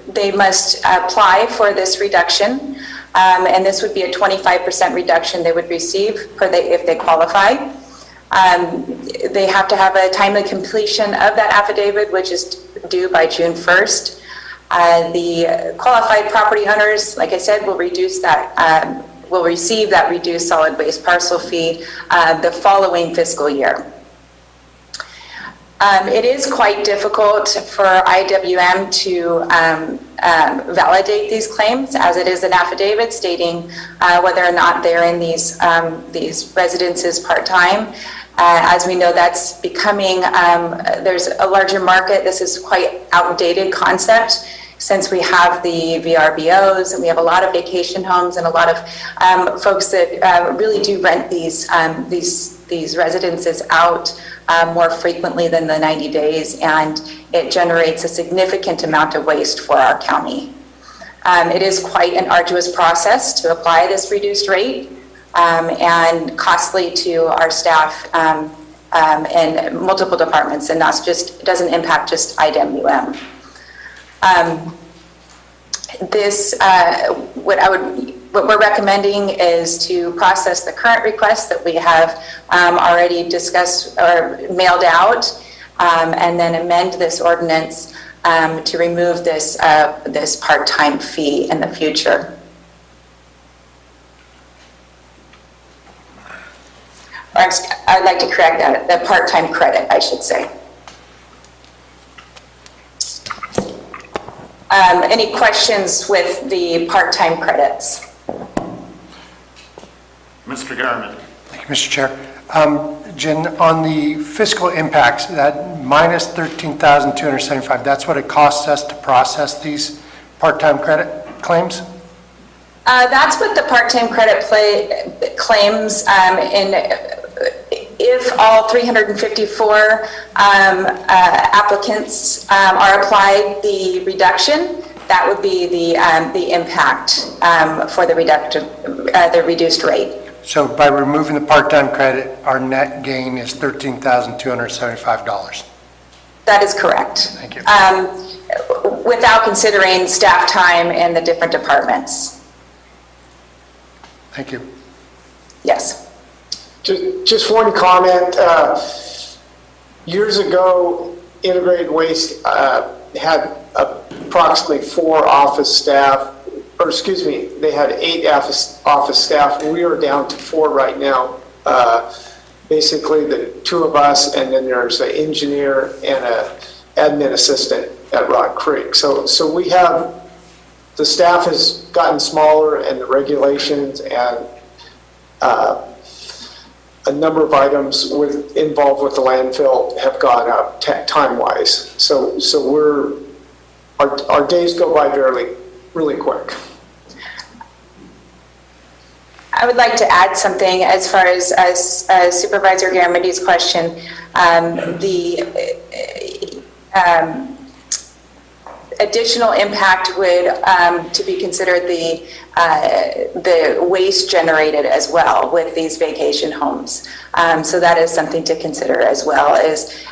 They must apply for this reduction. And this would be a 25% reduction they would receive if they qualify. They have to have a timely completion of that affidavit, which is due by June 1st. The qualified property owners, like I said, will receive that reduced solid waste parcel fee the following fiscal year. It is quite difficult for IWM to validate these claims, as it is an affidavit stating whether or not they're in these residences part-time. As we know, that's becoming, there's a larger market. This is quite outdated concept since we have the VRBOs and we have a lot of vacation homes and a lot of folks that really do rent these residences out more frequently than the 90 days, and it generates a significant amount of waste for our county. It is quite an arduous process to apply this reduced rate and costly to our staff in multiple departments, and that's just, it doesn't impact just IWM. What we're recommending is to process the current request that we have already discussed or mailed out, and then amend this ordinance to remove this part-time fee in the future. Or I'd like to correct that, the part-time credit, I should say. Any questions with the part-time credits? Mr. Garman. Thank you, Mr. Chair. Jen, on the fiscal impacts, that minus $13,275, that's what it costs us to process these part-time credit claims? That's what the part-time credit claims if all 354 applicants are applied the reduction, that would be the impact for the reduced rate. So by removing the part-time credit, our net gain is $13,275. That is correct. Thank you. Without considering staff time in the different departments. Thank you. Yes. Just one comment. Years ago, Integrated Waste had approximately 4 office staff, or excuse me, they had 8 office staff. We are down to 4 right now. Basically, the 2 of us, and then there's an engineer and an admin assistant at Rock Creek. So we have, the staff has gotten smaller, and the regulations and a number of items involved with the landfill have gone up time-wise. So our days go by really quick. I would like to add something as far as Supervisor Garamendi's additional impact would to be considered the waste generated as well with these vacation homes. So that is something to consider as well,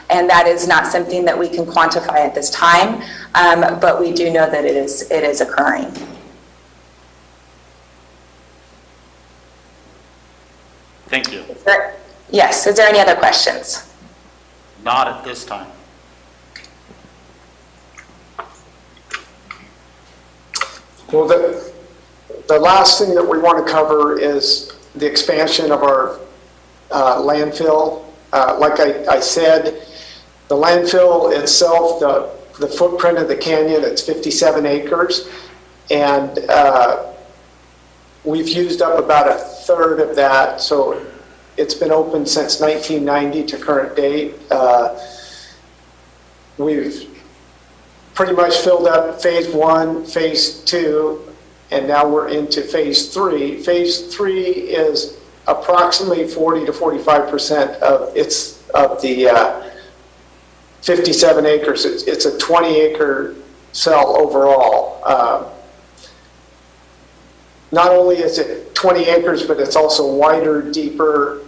and that is not something that we can quantify at this time, but we do know that it is occurring. Thank you. Yes, is there any other questions? Not at this time. Well, the last thing that we want to cover is the expansion of our landfill. Like I said, the landfill itself, the footprint of the canyon, it's 57 acres. And we've used up about a third of that. So it's been open since 1990 to current date. We've pretty much filled up phase 1, phase 2, and now we're into phase 3. Phase 3 is approximately 40 to 45% of the 57 acres. It's a 20-acre cell overall. Not only is it 20 acres, but it's also wider, deeper,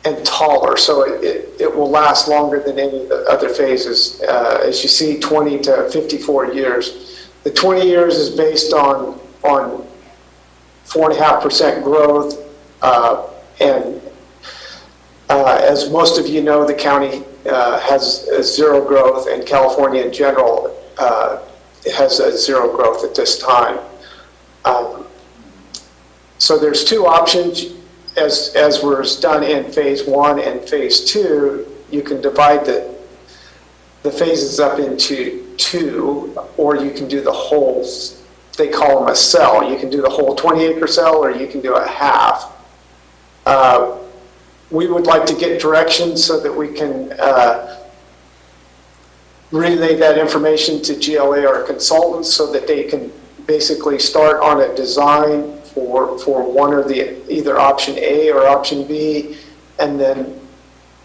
and taller, so it will last longer than any of the other phases. As you see, 20 to 54 years. The 20 years is based on 4.5% growth, and as most of you know, the county has zero growth, and California in general has a zero growth at this time. So there's two options. As was done in phase 1 and phase 2, you can divide the phases up into 2, or you can do the whole, they call them a cell. You can do the whole 20-acre cell, or you can do a half. We would like to get direction so that we can relay that information to GLA, our consultants, so that they can basically start on a design for one or either option A or option B, and then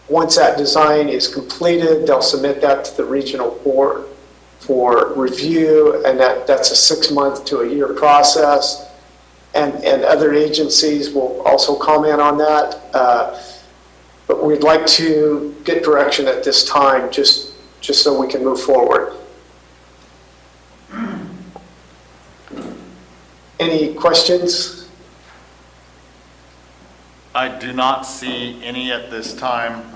once that design is completed, they'll submit that to the regional board for review, and that's a 6-month to a year process, and other agencies will also comment on that, but we'd like to get direction at this time just so we can move forward. Any questions? I do not see any at this time.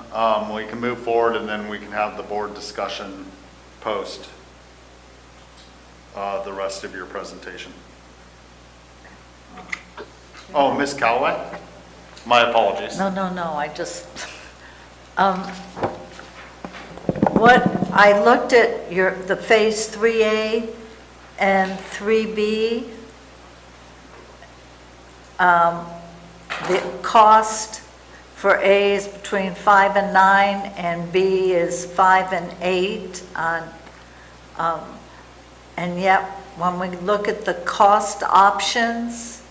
We can move forward, and then we can have the board discussion post the rest of your presentation. Oh, Ms. Callaway? My apologies. No, I just, what, I looked at the phase 3A and 3B. The cost for A is between 5 and 9, and B is 5 and 8. And yet, when we look at the cost options,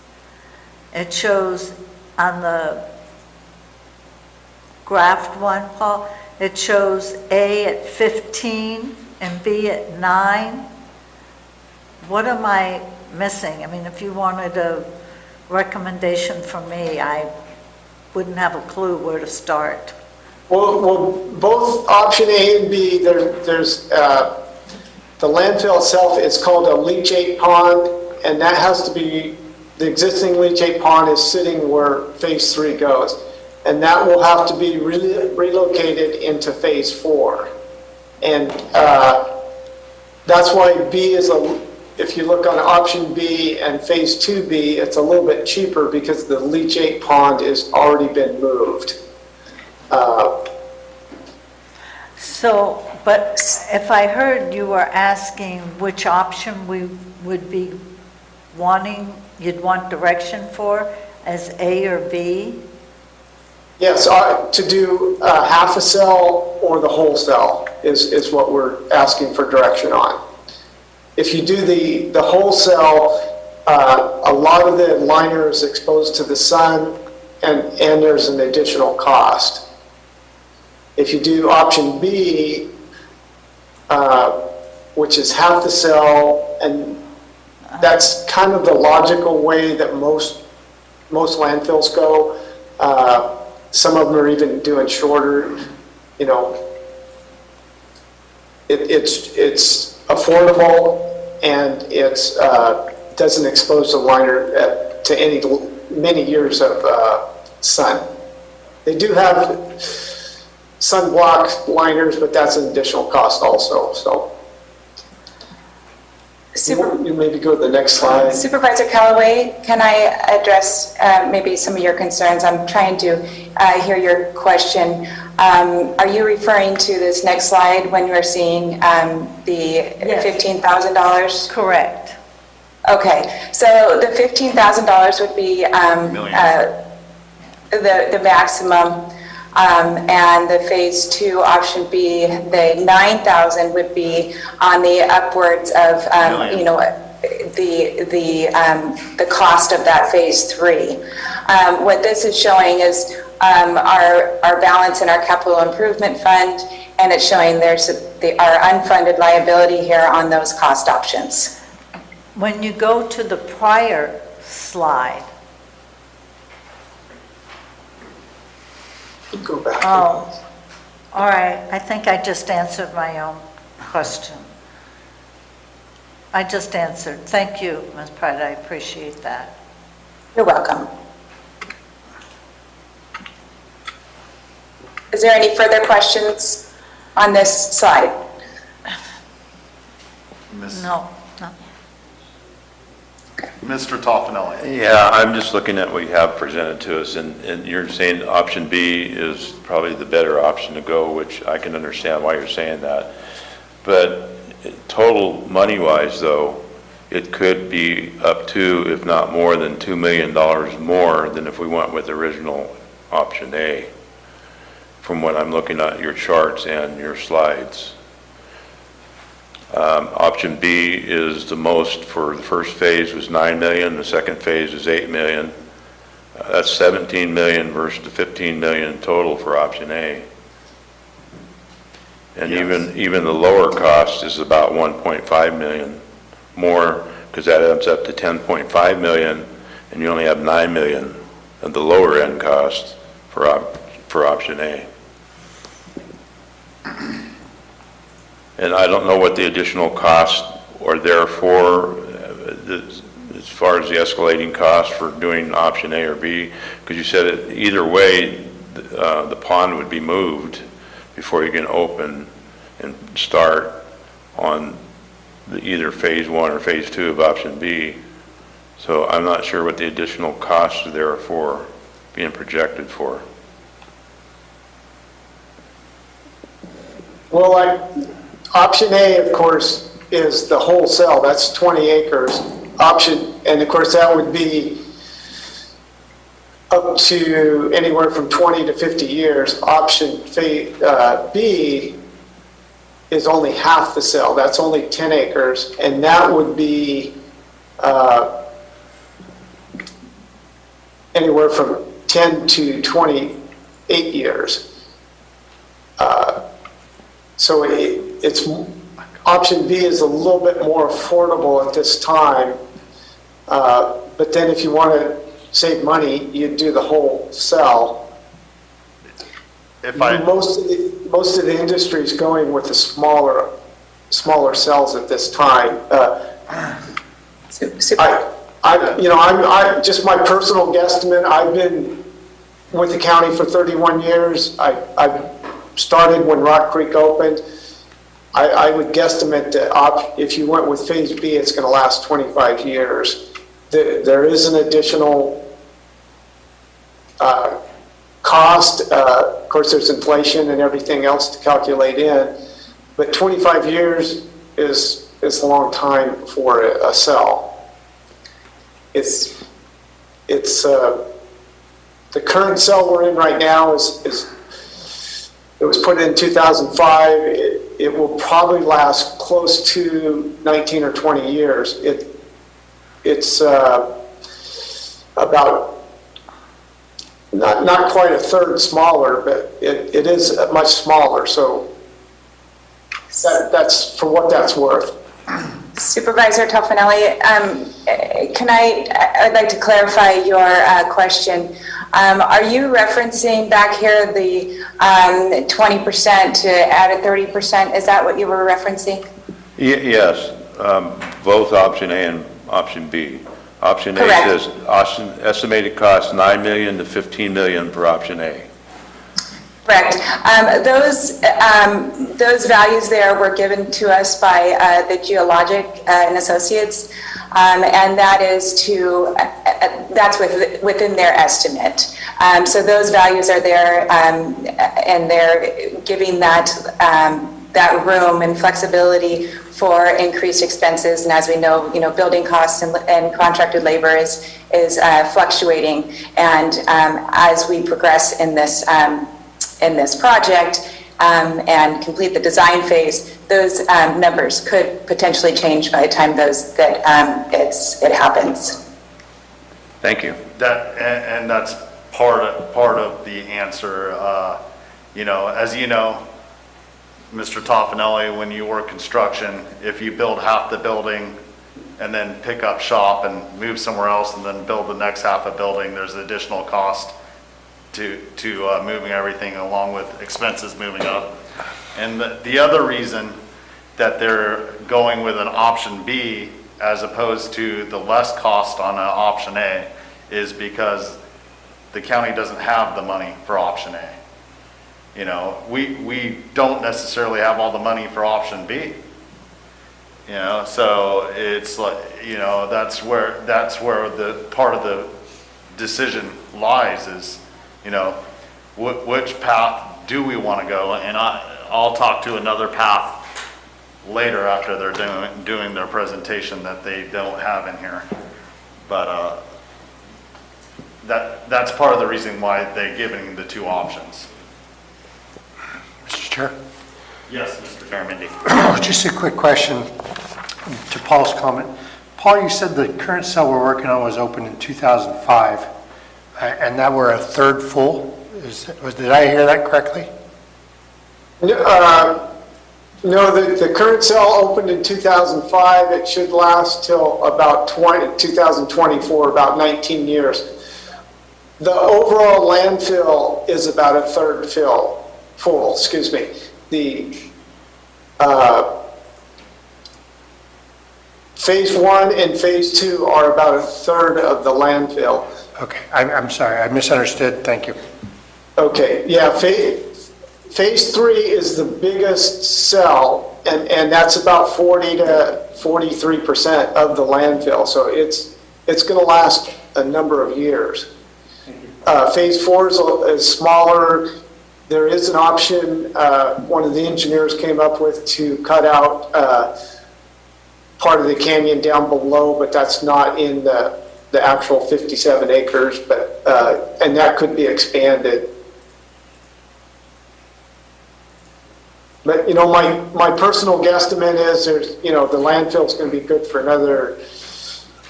it shows on the graphed one, Paul, it shows A at 15 and B at 9. What am I missing? I mean, if you wanted a recommendation from me, I wouldn't have a clue where to start. Well, both option A and B, there's the landfill itself is called a leachate pond, and that has to be, the existing leachate pond is sitting where phase 3 goes, and that will have to be relocated into phase 4. And that's why B is if you look on option B and phase 2B, it's a little bit cheaper because the leachate pond has already been moved. But if I heard you were asking which option we would be wanting, you'd want direction for as A or B? Yes, to do half a cell or the whole cell is what we're asking for direction on. If you do the whole cell, a lot of the liner is exposed to the sun, and there's an additional cost. If you do option B, which is half the cell, and that's kind of the logical way that most landfills go. Some of them are even doing shorter, you know. It's affordable, and it's doesn't expose the liner to many years of sun. They do have sunblock liners, but that's an additional cost also. So you maybe go to the next slide. Supervisor Callaway, can I address maybe some of your concerns? I'm trying to hear your question. Are you referring to this next slide when you're seeing the $15,000? Correct. Okay, so the $15,000 would be the maximum, and the phase 2 option B, the $9,000 would be on the upwards of you know, the cost of that phase 3. What this is showing is our balance in our capital improvement fund, and it's showing there's our unfunded liability here on those cost options. When you go to the prior slide, Go back. oh, all right, I think I just answered my own question. I just answered. Thank you, Ms. Pratt, I appreciate that. You're welcome. Is there any further questions on this slide? No. Mr. Toffanelli. Yeah, I'm just looking at what you have presented to us, and you're saying option B is probably the better option to go, which I can understand why you're saying that. But total money-wise, though, it could be up to, if not more than $2 million more than if we went with original option A, from what I'm looking at your charts and your slides. Option B is the most for the first phase was $9 million, the second phase is $8 million. That's $17 million versus the $15 million total for option A. And Yes. even the lower cost is about 1.5 million more, because that adds up to 10.5 million, and you only have 9 million of the lower end cost for option A. And I don't know what the additional costs are there for, as far as the escalating cost for doing option A or B, because you said it, either way, the pond would be moved before you can open and start on either phase 1 or phase 2 of option B. So I'm not sure what the additional costs are there for, being projected for. Well, option A, of course, is the whole cell. That's 20 acres. And of course, that would be up to anywhere from 20 to 50 years. Option B is only half the cell. That's only 10 acres, and that would be anywhere from 10 to 28 years. So it's option B is a little bit more affordable at this time, but then if you want to save money, you'd do the whole cell. Most of the industry is going with the smaller cells at this time. I'm just my personal guesstimate. I've been with the county for 31 years. I started when Rock Creek opened. I would guesstimate that if you went with phase B, it's going to last 25 years. There is an additional cost. Of course, there's inflation and everything else to calculate in, but 25 years is a long time for a cell. It's the current cell we're in right now it was put in 2005. It will probably last close to 19 or 20 years. It's about not quite a third smaller, but it is much smaller. So That's for what that's worth. Supervisor Toffanelli, I'd like to clarify your question. Are you referencing back here the 20% to add a 30%? Is that what you were referencing? Yes, both option A and option B. Option A Correct. says estimated cost $9 million to $15 million for option A. Correct. Those values there were given to us by the Geologic and Associates, and that is that's within their estimate. So those values are there, and they're giving that room and flexibility for increased expenses. And as we know, building costs and contracted labor is fluctuating. And as we progress in this project and complete the design phase, those numbers could potentially change by the time it happens. Thank you. And that's part of the answer. As you know, Mr. Toffanelli, when you work construction, if you build half the building and then pick up shop and move somewhere else and then build the next half of building, there's additional cost to moving everything along with expenses moving up. And the other reason that they're going with an option B as opposed to the less cost on an option A is because the county doesn't have the money for option A. We don't necessarily have all the money for option B. So it's like, that's where the part of the decision lies is, which path do we want to go? And I'll talk to another path later after they're doing their presentation that they don't have in here. But that's part of the reason why they're giving the two options. Mr. Chair? Yes, Mr. Garamendi. Just a quick question to Paul's comment. Paul, you said the current cell we're working on was opened in 2005, and that we're a third full. Did I hear that correctly? No, the current cell opened in 2005. It should last till about 2024, about 19 years. The overall landfill is about a third full. The phase 1 and phase 2 are about a third of the landfill. Okay, I'm sorry, I misunderstood. Thank you. Okay, yeah, phase 3 is the biggest cell, and that's about 40 to 43% of the landfill. So it's going to last a number of years. Phase 4 is smaller. There is an option one of the engineers came up with to cut out part of the canyon down below, but that's not in the actual 57 acres, but and that could be expanded. But my personal guesstimate is there's the landfill is going to be good for another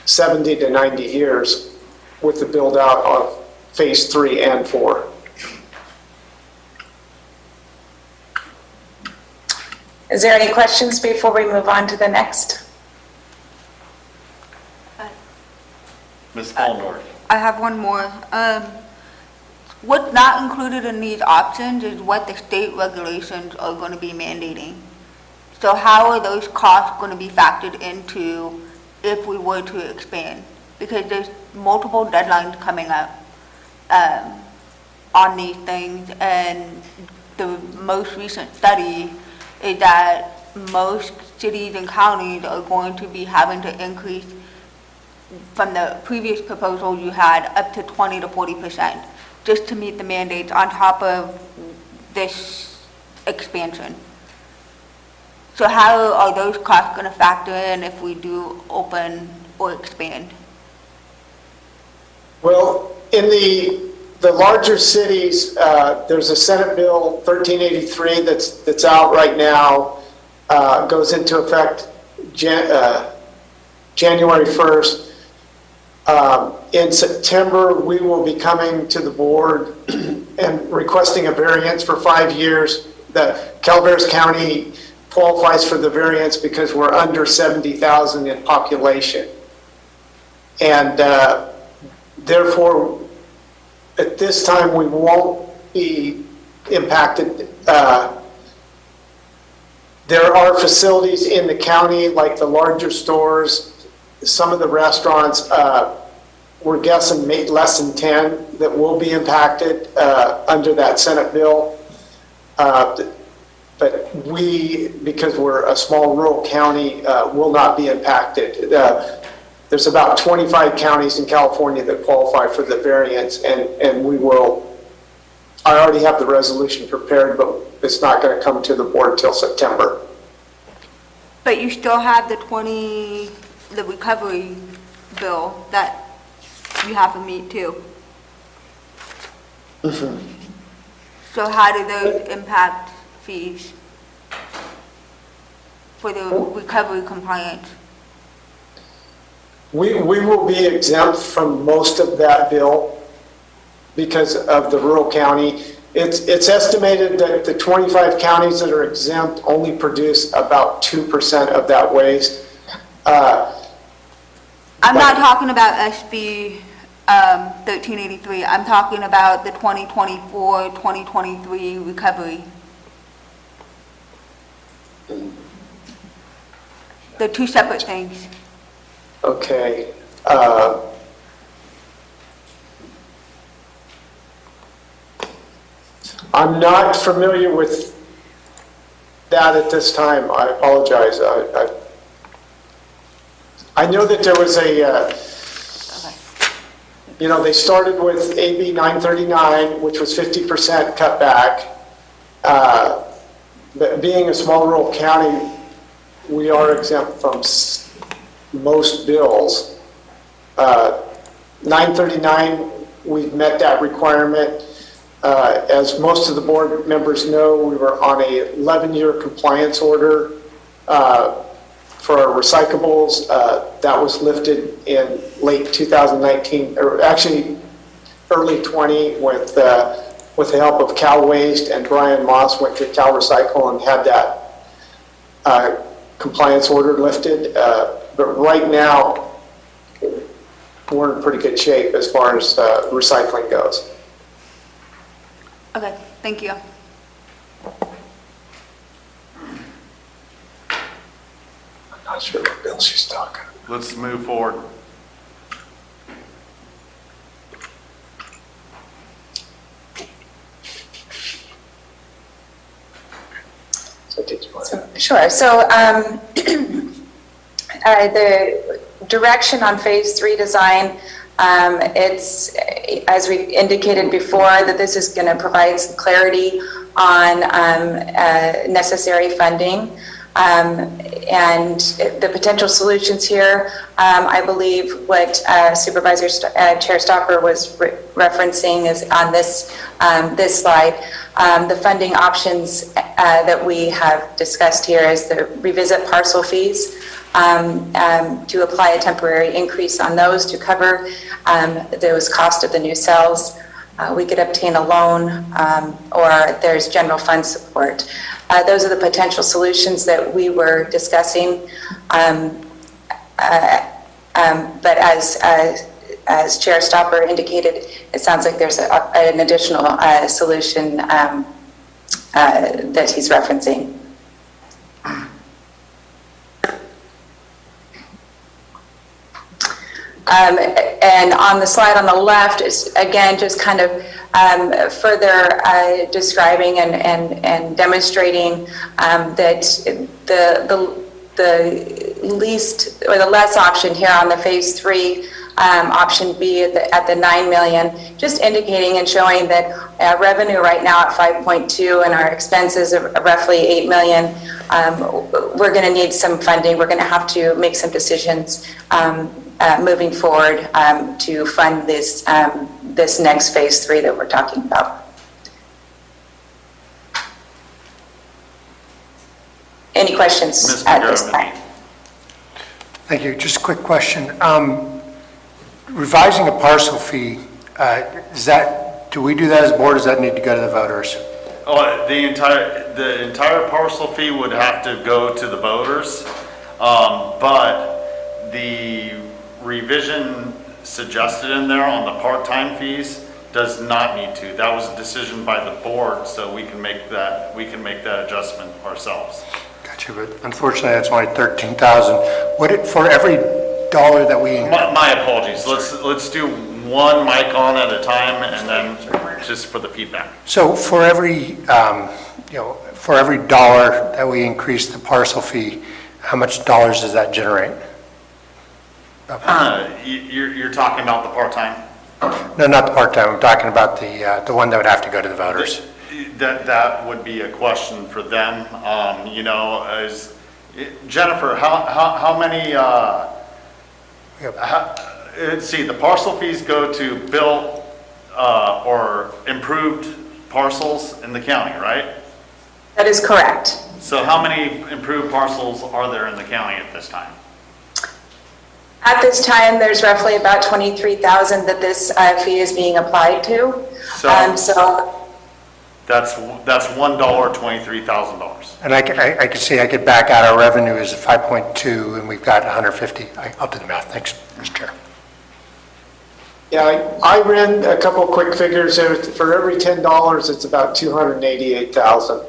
70 to 90 years with the build out of phase 3 and 4. Is there any questions before we move on to the next? Ms. Fallendorf. I have one more. What's not included in these options is what the state regulations are going to be mandating. So how are those costs going to be factored into if we were to expand? Because there's multiple deadlines coming up on these things, and the most recent study is that most cities and counties are going to be having to increase from the previous proposal you had up to 20 to 40% just to meet the mandates on top of this expansion. So how are those costs going to factor in if we do open or expand? Well, in the larger cities, there's a Senate Bill 1383 that's out right now, goes into effect January 1st. In September, we will be coming to the board and requesting a variance for 5 years. The Calaveras County qualifies for the variance because we're under 70,000 in population. And therefore, at this time, we won't be impacted. There are facilities in the county, like the larger stores, some of the restaurants, we're guessing less than 10 that will be impacted under that Senate bill. But we, because we're a small rural county, will not be impacted. There's about 25 counties in California that qualify for the variance, and we will, I already have the resolution prepared, but it's not going to come to the board till September. But you still have the recovery bill that you have to meet too. Mm-hmm. So how do those impact fees for the recovery compliance? We will be exempt from most of that bill because of the rural county. It's estimated that the 25 counties that are exempt only produce about 2% of that waste. I'm not talking about SB 1383. I'm talking about the 2024, 2023 recovery. They're two separate things. Okay. I'm not familiar with that at this time. I apologize. I know that there was they started with AB 939, which was 50% cutback. But being a small rural county, we are exempt from most bills. 939, we've met that requirement. As most of the board members know, we were on a 11-year compliance order for our recyclables. That was lifted in late 2019, or actually early 20, with the help of Cal Waste, and Brian Moss went to Cal Recycle and had that compliance order lifted. But right now, we're in pretty good shape as far as recycling goes. Okay, thank you. I'm not sure what bill she's talking about. Let's move forward. Sure. So the direction on phase 3 design, it's, as we indicated before, that this is going to provide some clarity on necessary funding. And the potential solutions here, I believe what Supervisor Chair Stopper was referencing is on this slide. The funding options that we have discussed here is the revisit parcel fees, to apply a temporary increase on those to cover those costs of the new cells. We could obtain a loan, or there's general fund support. Those are the potential solutions that we were discussing. But as Chair Stopper indicated, it sounds like there's an additional solution that he's referencing. And on the slide on the left is, again, just kind of further describing and demonstrating that the least, or the less option here on the phase 3, option B at the 9 million, just indicating and showing that revenue right now at 5.2 and our expenses of roughly 8 million, we're going to need some funding. We're going to have to make some decisions moving forward to fund this this next phase 3 that we're talking about. Any questions at this time? Thank you. Just a quick question. Revising a parcel fee, do we do that as a board, or does that need to go to the voters? Oh, the entire parcel fee would have to go to the voters, but the revision suggested in there on the part-time fees does not need to. That was a decision by the board, so we can make that adjustment ourselves. Gotcha, but unfortunately, that's only 13,000. Would it, for every dollar that we... My apologies. Let's do one mic on at a time, and then just for the feedback. So for every, for every dollar that we increase the parcel fee, how much dollars does that generate? You're talking about the part-time? No, not the part-time. I'm talking about the one that would have to go to the voters. That would be a question for them. Jennifer, how many? Let's see. The parcel fees go to built or improved parcels in the county, right? That is correct. So how many improved parcels are there in the county at this time? At this time, there's roughly about 23,000 that this fee is being applied to. So that's $1, $23,000. And I can see I could back out our revenue is 5.2 and we've got 150. I'll do the math. Thanks, Mr. Chair. Yeah, I ran a couple quick figures there. For every $10, it's about 288,000.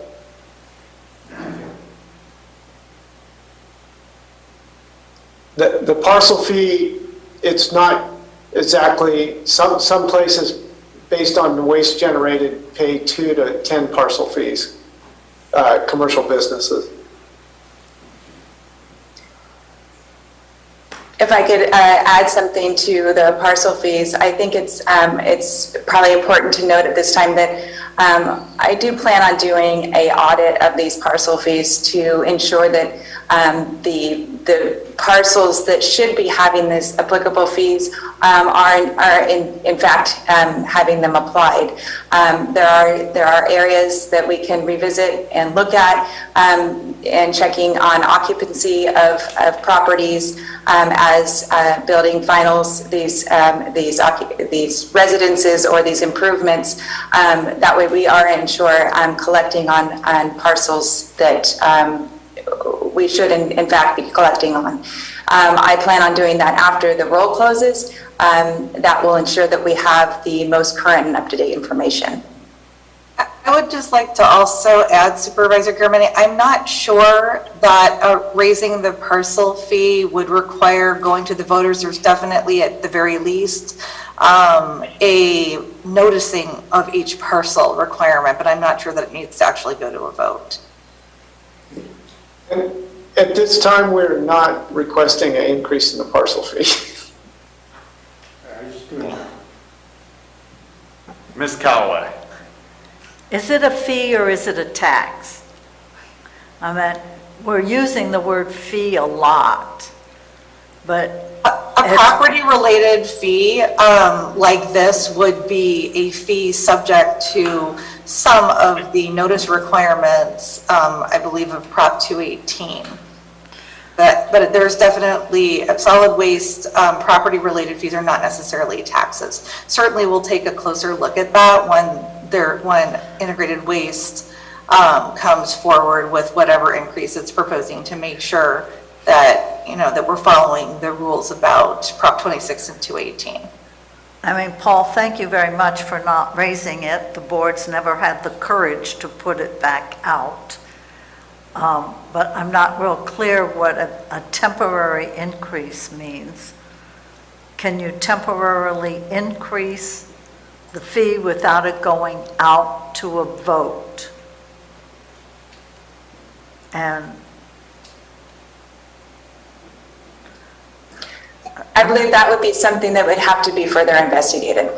The parcel fee, it's not exactly, some places based on the waste generated pay 2 to 10 parcel fees, commercial businesses. If I could add something to the parcel fees, I think it's probably important to note at this time that I do plan on doing an audit of these parcel fees to ensure that the parcels that should be having this applicable fees are in fact having them applied. There are areas that we can revisit and look at and checking on occupancy of properties as building finals these residences or these improvements. That way we are ensure collecting on parcels that we should in fact be collecting on. I plan on doing that after the roll closes. That will ensure that we have the most current and up-to-date information. I would just like to also add, Supervisor Germany, I'm not sure that raising the parcel fee would require going to the voters. There's definitely, at the very least, a noticing of each parcel requirement, but I'm not sure that it needs to actually go to a vote. And at this time, we're not requesting an increase in the parcel fee. Ms. Callaway. Is it a fee or is it a tax? I mean, we're using the word fee a lot, but a property-related fee like this would be a fee subject to some of the notice requirements, I believe, of Prop 218. But there's definitely solid waste property-related fees are not necessarily taxes. Certainly, we'll take a closer look at that when integrated waste comes forward with whatever increase it's proposing to make sure that that we're following the rules about Prop 26 and 218. I mean, Paul, thank you very much for not raising it. The board's never had the courage to put it back out. But I'm not real clear what a temporary increase means. Can you temporarily increase the fee without it going out to a vote? And I believe that would be something that would have to be further investigated.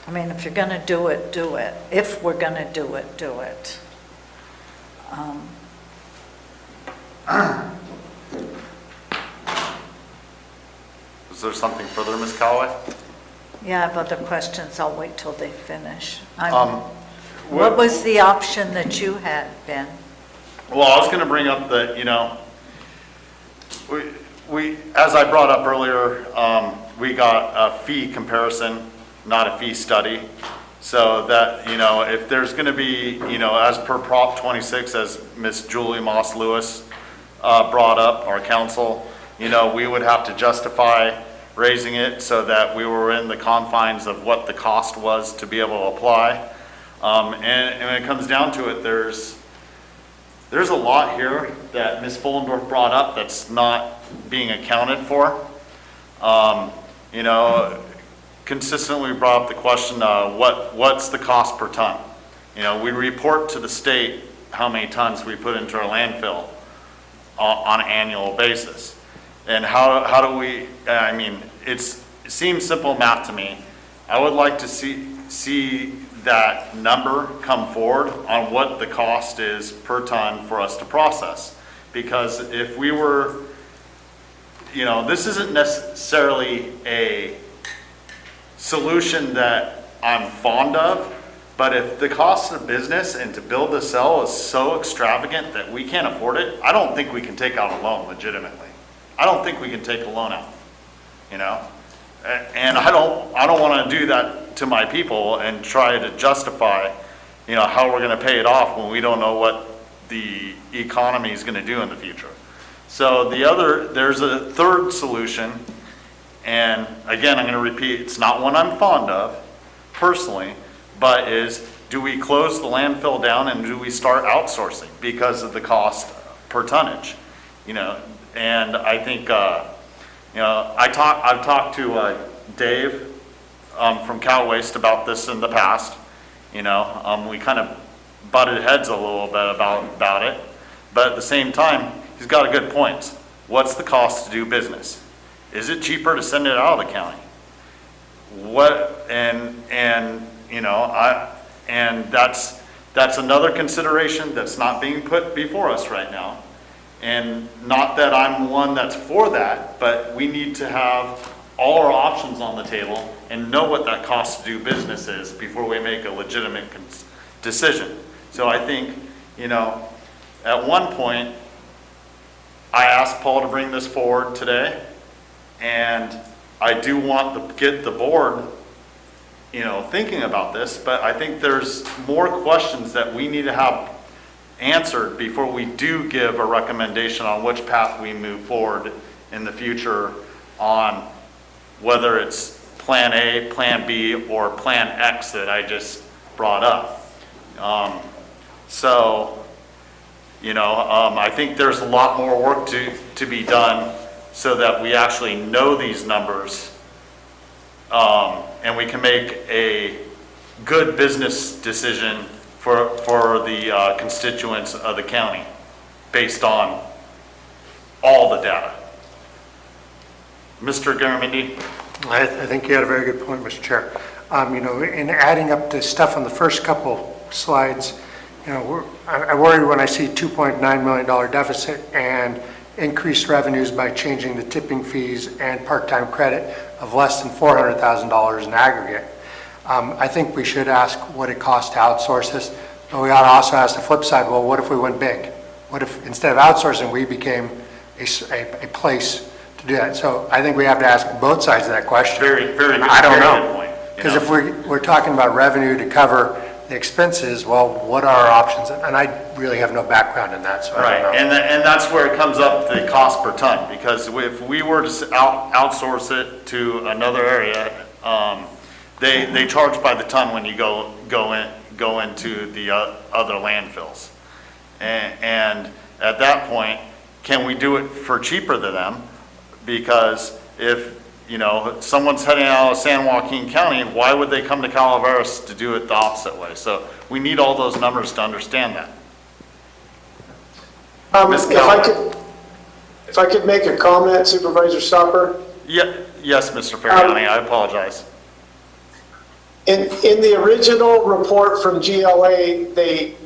I mean, if you're going to do it, do it. If we're going to do it, do it. Is there something further, Ms. Callaway? Yeah, I have other questions. I'll wait till they finish. What was the option that you had, Ben? Well, I was going to bring up that, we as I brought up earlier, we got a fee comparison, not a fee study. So that, if there's going to be, as per Prop 26, as Ms. Julie Moss Lewis brought up, our council, we would have to justify raising it so that we were in the confines of what the cost was to be able to apply. And when it comes down to it, there's a lot here that Ms. Fullendorf brought up that's not being accounted for. Consistently brought up the question, what's the cost per ton? We report to the state how many tons we put into our landfill on an annual basis. And how do we, it seems simple math to me. I would like to see that number come forward on what the cost is per ton for us to process. Because if we were, this isn't necessarily a solution that I'm fond of, but if the cost of business and to build the cell is so extravagant that we can't afford it, I don't think we can take out a loan legitimately. I don't think we can take a loan out, and I don't want to do that to my people and try to justify, how we're going to pay it off when we don't know what the economy is going to do in the future. So there's a third solution, and again, I'm going to repeat, it's not one I'm fond of personally, but is, do we close the landfill down and do we start outsourcing because of the cost per tonnage? And I think, I've talked to Dave from Cal Waste about this in the past. We kind of butted heads a little bit about it, but at the same time, he's got a good point. What's the cost to do business? Is it cheaper to send it out of the county? That's another consideration that's not being put before us right now. And not that I'm one that's for that, but we need to have all our options on the table and know what that cost to do business is before we make a legitimate decision. So I think, at one point, I asked Paul to bring this forward today, and I do want to get the board, thinking about this, but I think there's more questions that we need to have answered before we do give a recommendation on which path we move forward in the future on whether it's plan A, plan B, or plan X that I just brought up. I think there's a lot more work to be done so that we actually know these numbers, and we can make a good business decision for the constituents of the county based on all the data. Mr. Garamendi? I think you had a very good point, Mr. Chair. In adding up the stuff on the first couple slides, I worry when I see $2.9 million deficit and increased revenues by changing the tipping fees and part-time credit of less than $400,000 in aggregate. I think we should ask what it costs to outsource this, but we ought to also ask the flip side, well, what if we went big? What if instead of outsourcing, we became a place to do that? So I think we have to ask both sides of that question. Very good. I don't know. Good point. Because if we're talking about revenue to cover the expenses, well, what are our options? And I really have no background in that, so I don't know. And that's where it comes up, the cost per ton, because if we were to outsource it to another area, they charge by the ton when you go into the other landfills. And at that point, can we do it for cheaper than them? Because if someone's heading out of San Joaquin County, why would they come to Calaveras to do it the opposite way? So we need all those numbers to understand that. If I could make a comment, Supervisor Stopper? Yes, Mr. Ferriani, I apologize. In the original report from GLA, they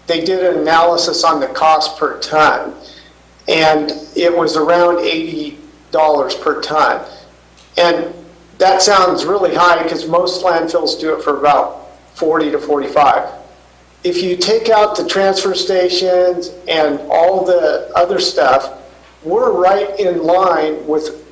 did an analysis on the cost per ton, and it was around $80 per ton. And that sounds really high because most landfills do it for about 40 to 45. If you take out the transfer stations and all the other stuff, we're right in line with,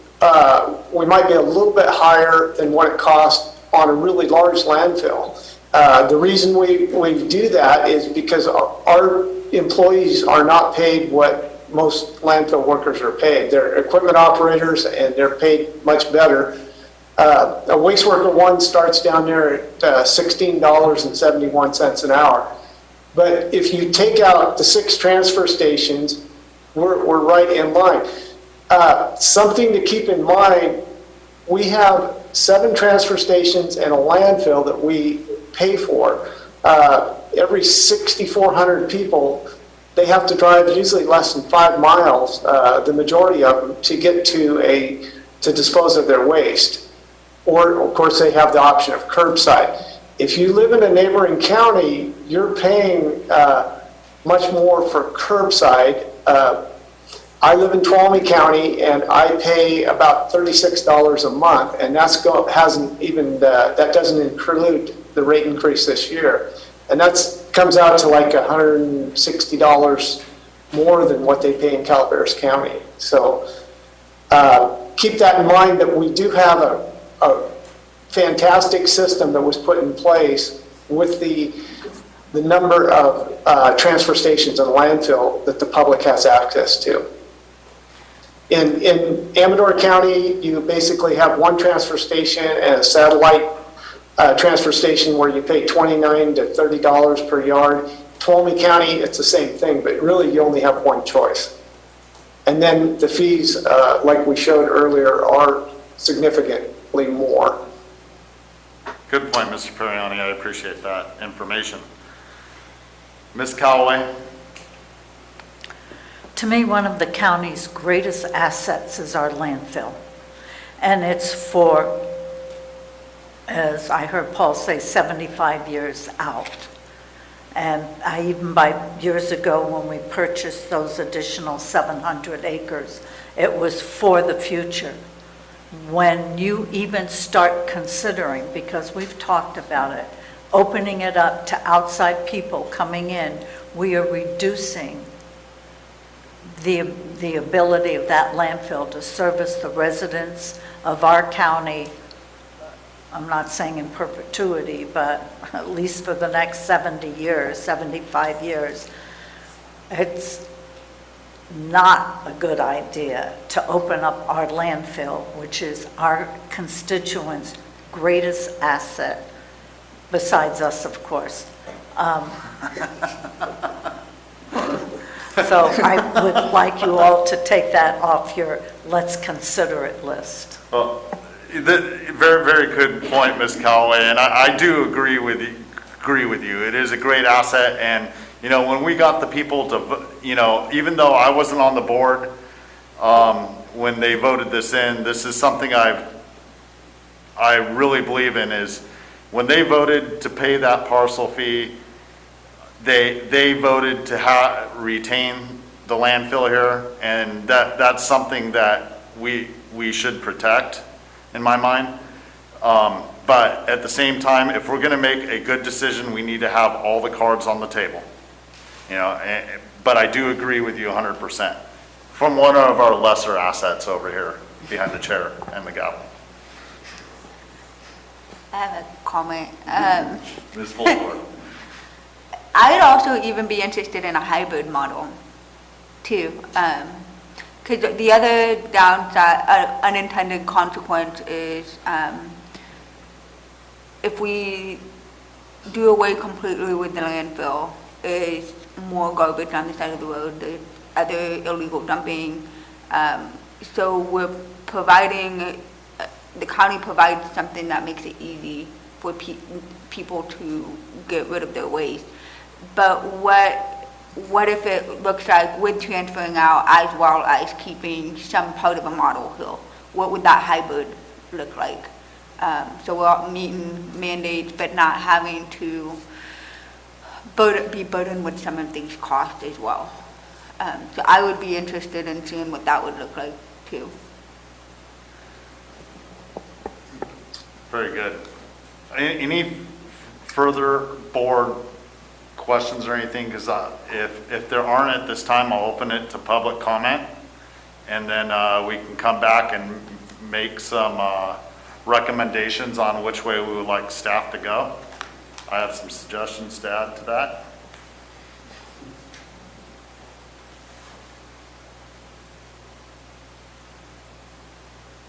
we might be a little bit higher than what it costs on a really large landfill. The reason we do that is because our employees are not paid what most landfill workers are paid. They're equipment operators and they're paid much better. A waste worker one starts down there at $16.71 an hour. But if you take out the 6 transfer stations, we're right in line. Something to keep in mind, we have 7 transfer stations and a landfill that we pay for. Every 6,400 people, they have to drive usually less than 5 miles, the majority of them, to get to dispose of their waste. Or, of course, they have the option of curbside. If you live in a neighboring county, you're paying much more for curbside. I live in Tuolumne County, and I pay about $36 a month, and that doesn't include the rate increase this year. And that comes out to like $160 more than what they pay in Calaveras County. So keep that in mind, that we do have a fantastic system that was put in place with the number of transfer stations and landfill that the public has access to. In Amador County, you basically have 1 transfer station and a satellite transfer station where you pay $29 to $30 per yard. Tuolumne County, it's the same thing, but really you only have 1 choice. And then the fees, like we showed earlier, are significantly more. Good point, Mr. Perriani. I appreciate that information. Ms. Callaway? To me, one of the county's greatest assets is our landfill. And it's for, as I heard Paul say, 75 years out. And years ago, when we purchased those additional 700 acres, it was for the future. When you even start considering, because we've talked about it, opening it up to outside people coming in, we are reducing the ability of that landfill to service the residents of our county. I'm not saying in perpetuity, but at least for the next 70 years, 75 years. It's not a good idea to open up our landfill, which is our constituents' greatest asset, besides us, of course. So I would like you all to take that off your let's consider it list. Well, very, very good point, Ms. Callaway, and I do agree with you. It is a great asset, and when we got the people to, even though I wasn't on the board when they voted this in, this is something I really believe in, is when they voted to pay that parcel fee, they voted to retain the landfill here, and that's something that we should protect, in my mind. But at the same time, if we're going to make a good decision, we need to have all the cards on the table. But I do agree with you 100%. From one of our lesser assets over here behind the chair and the gavel. I have a comment. Ms. Fulford. I'd also even be interested in a hybrid model too. Because the other downside, unintended consequence is if we do away completely with the landfill, is more garbage on the side of the road, the other illegal dumping. So we're providing, the county provides something that makes it easy for people to get rid of their waste. But what if it looks like we're transferring out as well as keeping some part of a model hill? What would that hybrid look like? So we're meeting mandates, but not having to be burdened with some of these costs as well. So I would be interested in seeing what that would look like too. Very good. Any further board questions or anything? Because if there aren't at this time, I'll open it to public comment, and then we can come back and make some recommendations on which way we would like staff to go. I have some suggestions to add to that.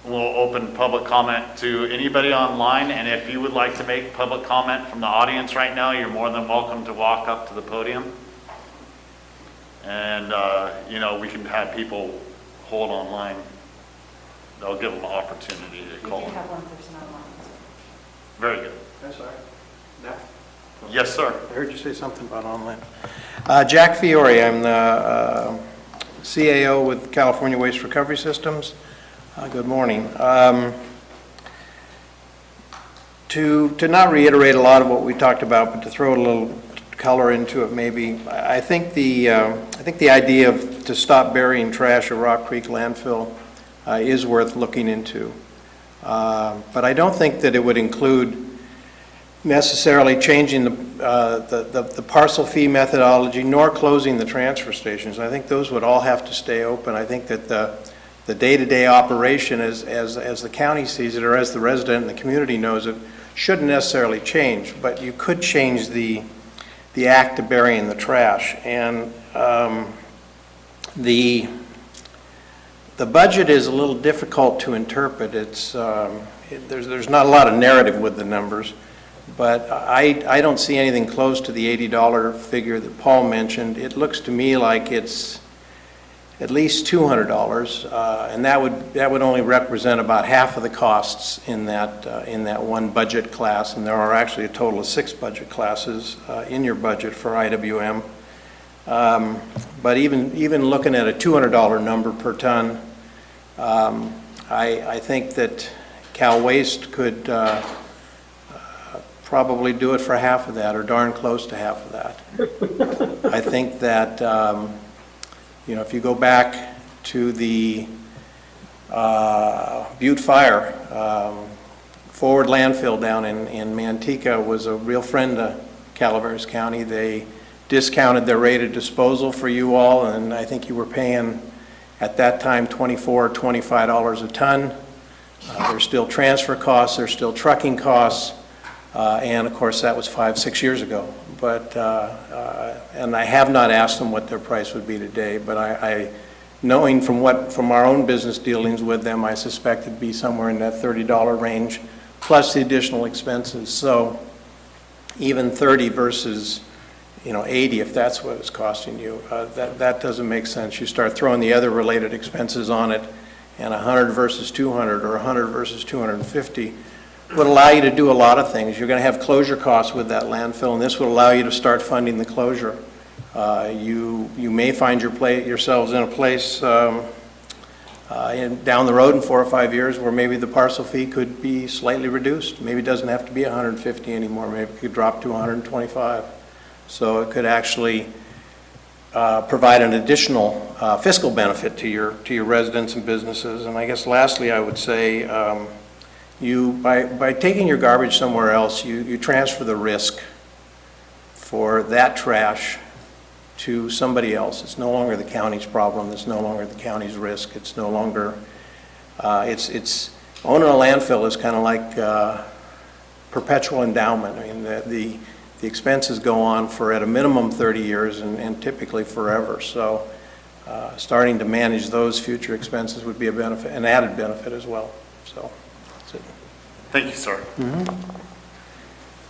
We'll open public comment to anybody online, and if you would like to make public comment from the audience right now, you're more than welcome to walk up to the podium. And, you know, we can have people hold online. They'll give them an opportunity to call. We do have one person online. Very good. I'm sorry. No. Yes, sir. I heard you say something about online. Jack Fiore, I'm the CAO with California Waste Recovery Systems. Good morning. To not reiterate a lot of what we talked about, but to throw a little color into it, maybe. I think the idea of to stop burying trash at Rock Creek landfill is worth looking into, but I don't think that it would include necessarily changing the parcel fee methodology, nor closing the transfer stations. I think those would all have to stay open. I think that the day-to-day operation as the county sees it, or as the resident and the community knows it, shouldn't necessarily change, but you could change the act of burying the trash. And the budget is a little difficult to interpret. It's there's not a lot of narrative with the numbers, but I don't see anything close to the $80 figure that Paul mentioned. It looks to me like it's at least $200, and that would only represent about half of the costs in that one budget class, and there are actually a total of 6 budget classes in your budget for IWM. But even looking at a $200 number per ton, I think that Cal Waste could probably do it for half of that, or darn close to half of that. I think that you know, if you go back to the Butte Fire, Forward Landfill down in Manteca was a real friend to Calaveras County. They discounted their rate of disposal for you all, and I think you were paying at that time $24 or $25 a ton. There's still transfer costs, there's still trucking costs, and of course that was 5-6 years ago. But and I have not asked them what their price would be today, but I knowing from our own business dealings with them, I suspect it'd be somewhere in that $30 range, plus the additional expenses. So even 30 versus, you know, 80, if that's what it's costing you, that doesn't make sense. You start throwing the other related expenses on it, and 100 versus 200 or 100 versus 250 would allow you to do a lot of things. You're going to have closure costs with that landfill, and this would allow you to start funding the closure. You may find yourselves in a place down the road in 4 or 5 years where maybe the parcel fee could be slightly reduced. Maybe it doesn't have to be 150 anymore. Maybe it could drop to 125. So it could actually provide an additional fiscal benefit to your residents and businesses. And I guess lastly, I would say by taking your garbage somewhere else, you transfer the risk for that trash to somebody else. It's no longer the county's problem. It's no longer the county's risk. It's no longer, it's owning a landfill is kind of like perpetual endowment. I mean, the expenses go on for at a minimum 30 years and typically forever. So starting to manage those future expenses would be a benefit, an added benefit as well. So that's it. Thank you, sir.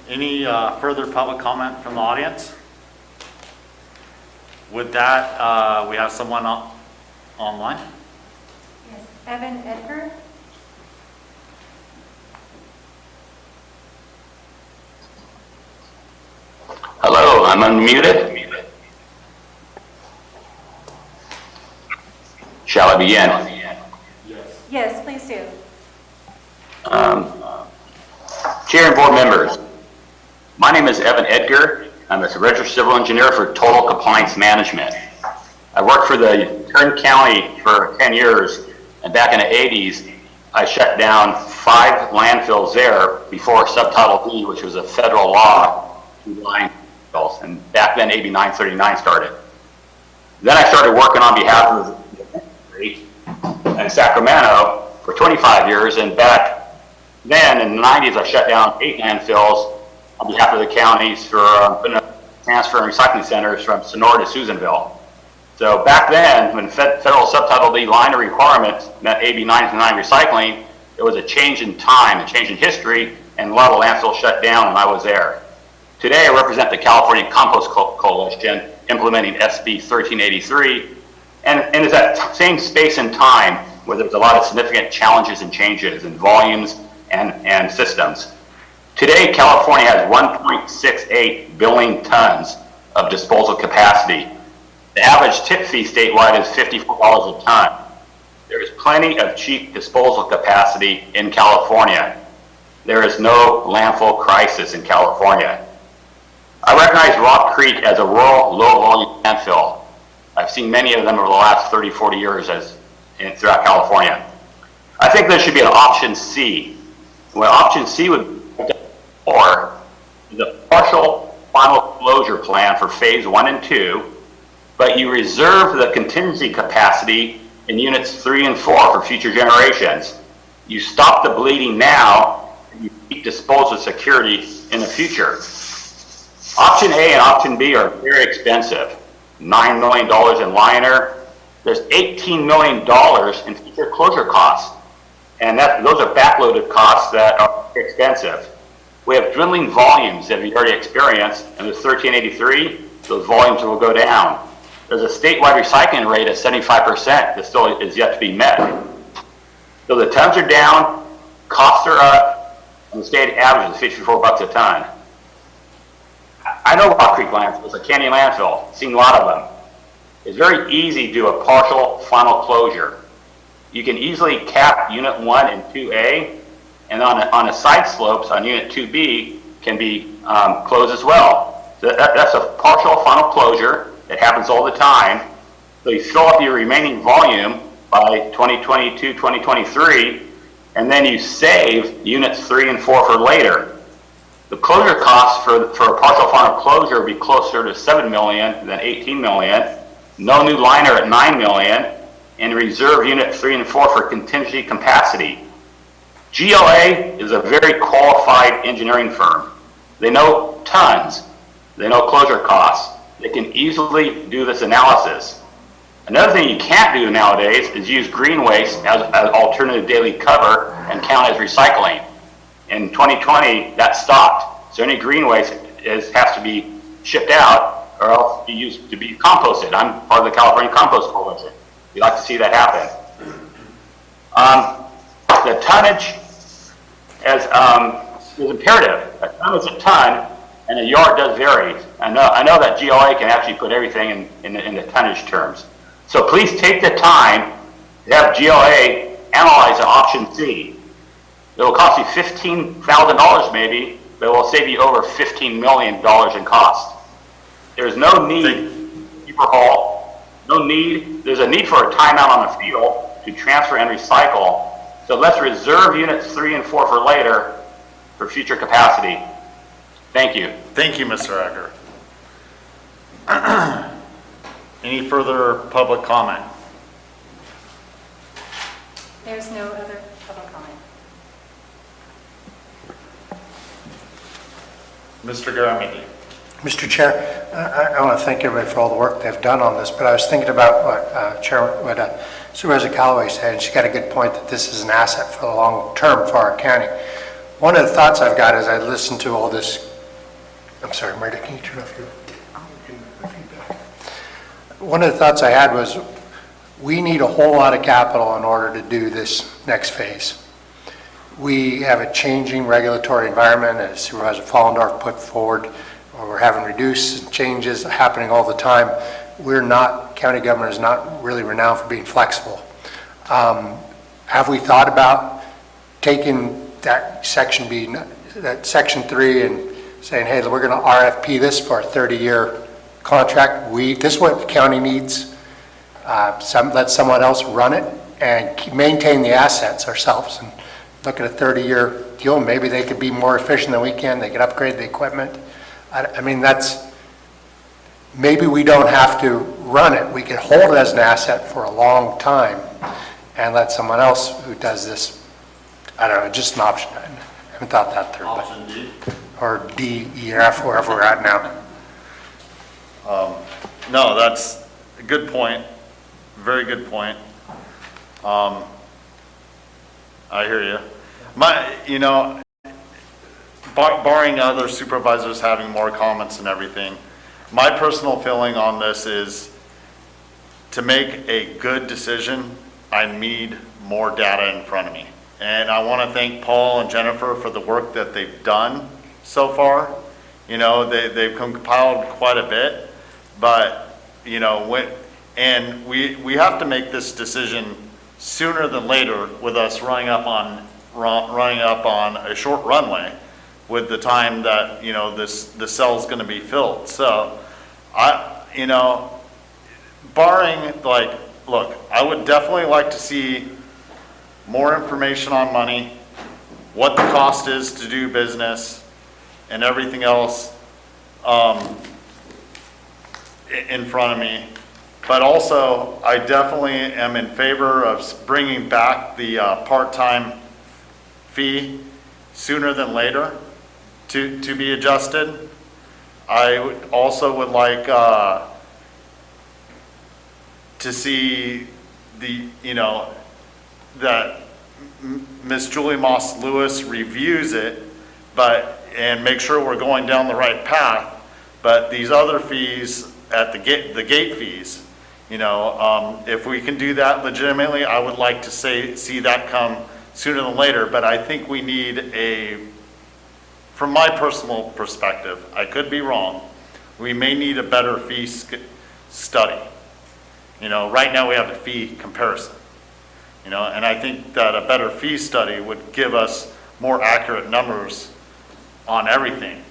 Any further public comment from the audience? With that, we have someone online. Yes, Evan Edgar. Hello, I'm unmuted. Shall I begin? Yes, please do. Chair and board members, my name is Evan Edgar. I'm a registered civil engineer for Total Compliance Management. I worked for the Kern County for 10 years, and back in the 80s, I shut down 5 landfills there before Subtitle D, which was a federal law to landfills, and back then AB 939 started. Then I started working on behalf of the industry in Sacramento for 25 years, and back then in the 90s I shut down 8 landfills on behalf of the counties for transfer and recycling centers from Sonora to Susanville. So back then, when federal Subtitle D liner requirements met AB 999 recycling, it was a change in time, a change in history, and a lot of landfills shut down, and I was there. Today, I represent the California Compost Coalition, implementing SB 1383, and it's that same space and time where there's a lot of significant challenges and changes in volumes and systems. Today, California has 1.68 billion tons of disposal capacity. The average tip fee statewide is $54 a ton. There is plenty of cheap disposal capacity in California. There is no landfill crisis in California. I recognize Rock Creek as a rural, low-volume landfill. I've seen many of them over the last 30, 40 years throughout California. I think there should be an option C. What option C would be for is a partial final closure plan for phase 1 and 2, but you reserve the contingency capacity in units 3 and 4 for future generations. You stop the bleeding now, and you keep disposal security in the future. Option A and option B are very expensive. $9 million in liner. There's $18 million in future closure costs. And those are backloaded costs that are expensive. We have dwindling volumes that we've already experienced, and with 1383, those volumes will go down. There's a statewide recycling rate of 75% that still is yet to be met. So the tons are down, costs are up, and the state average is 54 bucks a ton. I know Rock Creek landfill, it's a canyon landfill, seen a lot of them. It's very easy to do a partial final closure. You can easily cap unit 1 and 2A, and on the side slopes on unit 2B can be closed as well. So that's a partial final closure. It happens all the time. So you fill up your remaining volume by 2022, 2023, and then you save units 3 and 4 for later. The closure costs for a partial final closure would be closer to $7 million than $18 million. No new liner at $9 million, and reserve unit 3 and 4 for contingency capacity. GLA is a very qualified engineering firm. They know tons. They know closure costs. They can easily do this analysis. Another thing you can't do nowadays is use green waste as alternative daily cover and count as recycling. In 2020, that stopped. So any green waste has to be shipped out or else be used to be composted. I'm part of the California Compost Coalition. We'd like to see that happen. The tonnage is imperative. A ton is a ton, and a yard does vary. I know that GLA can actually put everything in the tonnage terms. So please take the time to have GLA analyze an option C. It will cost you $15,000 maybe, but it will save you over $15 million in cost. There's no need for haul, no need. There's a need for a timeout on the field to transfer and recycle. So let's reserve units 3 and 4 for later for future capacity. Thank you. Thank you, Mr. Egger. Any further public comment? There's no other public comment. Mr. Garamendi. Mr. Chair, I want to thank everybody for all the work they've done on this, but I was thinking about what Supervisor Callaway said, and she got a good point that this is an asset for the long term for our county. One of the thoughts I've got as I listen to all this, I'm sorry, Marta, can you turn off your feedback? One of the thoughts I had was we need a whole lot of capital in order to do this next phase. We have a changing regulatory environment, as Supervisor Follendorf put forward, where we're having reduced changes happening all the time. County government is not really renowned for being flexible. Have we thought about taking that section B, that section 3, and saying, hey, we're going to RFP this for a 30-year contract? This is what the county needs. Let someone else run it and maintain the assets ourselves and look at a 30-year deal. Maybe they could be more efficient than we can. They could upgrade the equipment. I mean, maybe we don't have to run it. We could hold it as an asset for a long time and let someone else who does this, I don't know, just an option. I haven't thought that through. Option D. or D, E, F, wherever we're at now. No, that's a good point. Very good point. I hear you. Barring other supervisors having more comments and everything, my personal feeling on this is to make a good decision, I need more data in front of me. And I want to thank Paul and Jennifer for the work that they've done so far. They've compiled quite a bit, but, we have to make this decision sooner than later with us running up on a short runway with the time that, the cell's going to be filled. So, barring, look, I would definitely like to see more information on money, what the cost is to do business, and everything else in front of me. But also, I definitely am in favor of bringing back the part-time fee sooner than later to be adjusted. I would like to see that Ms. Julie Moss Lewis reviews it, and make sure we're going down the right path. But these other fees at the gate fees, if we can do that legitimately, I would like to see that come sooner than later. But I think we need from my personal perspective, I could be wrong, we may need a better fee study. Right now we have a fee comparison, and I think that a better fee study would give us more accurate numbers on everything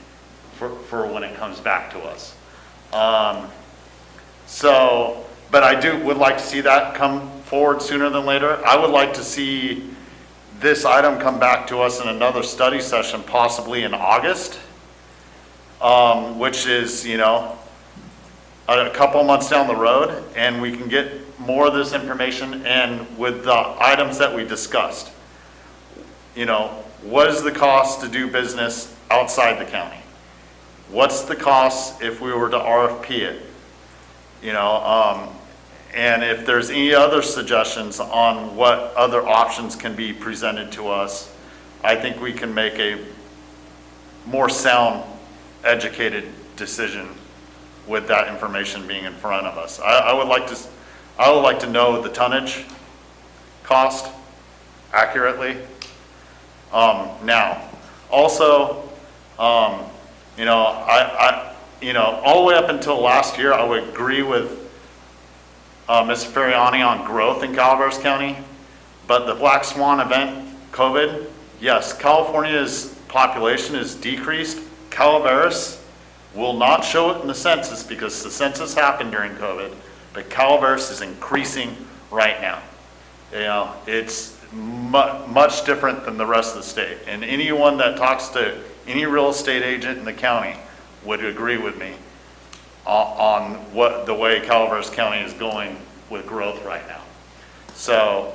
for when it comes back to us. But I would like to see that come forward sooner than later. I would like to see this item come back to us in another study session, possibly in August, which is, a couple months down the road, and we can get more of this information. And with the items that we discussed, what is the cost to do business outside the county? What's the cost if we were to RFP it? And if there's any other suggestions on what other options can be presented to us, I think we can make a more sound, educated decision with that information being in front of us. I would like to know the tonnage cost accurately. Now, also, all the way up until last year, I would agree with Mr. Ferriani on growth in Calaveras County, but the Black Swan event, COVID, yes, California's population is decreased. Calaveras will not show it in the census because the census happened during COVID, but Calaveras is increasing right now. It's much different than the rest of the state. And anyone that talks to any real estate agent in the county would agree with me on what the way Calaveras County is going with growth right now. So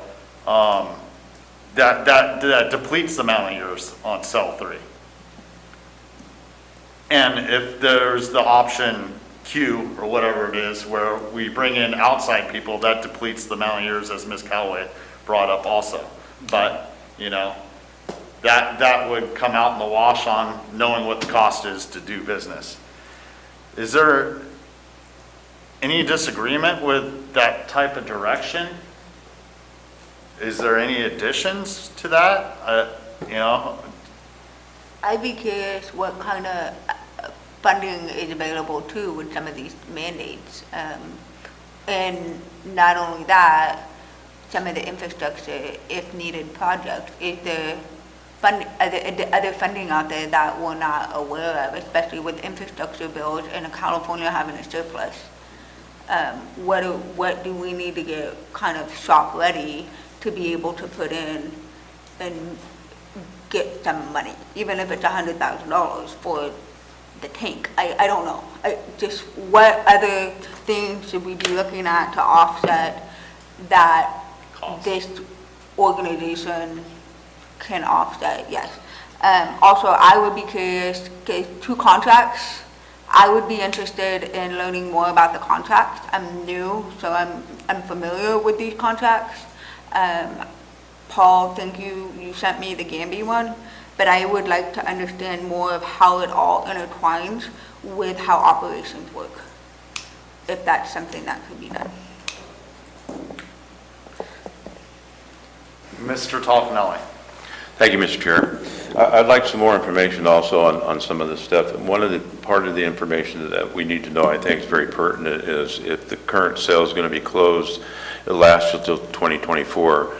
that depletes the amount of years on cell 3. And if there's the option Q or whatever it is, where we bring in outside people, that depletes the amount of years, as Ms. Calloway brought up also. But, that would come out in the wash on knowing what the cost is to do business. Is there any disagreement with that type of direction? Is there any additions to that? I'd be curious what kind of funding is available too with some of these mandates. And not only that, some of the infrastructure, if needed projects, is there other funding out there that we're not aware of, especially with infrastructure bills and California having a surplus? What do we need to get kind of shop ready to be able to put in and get some money, even if it's $100,000 for the tank? I don't know. Just what other things should we be looking at to offset that this organization can offset? Yes. Also, I would be curious, okay, 2 contracts. I would be interested in learning more about the contracts. I'm new, so I'm familiar with these contracts. Paul, thank you, you sent me the Gamby one, but I would like to understand more of how it all intertwines with how operations work, if that's something that could be done. Mr. Toffenelli. Thank you, Mr. Chair. I'd like some more information also on some of this stuff. Part of the information that we need to know, I think is very pertinent, is if the current sale is going to be closed, it lasts until 2024.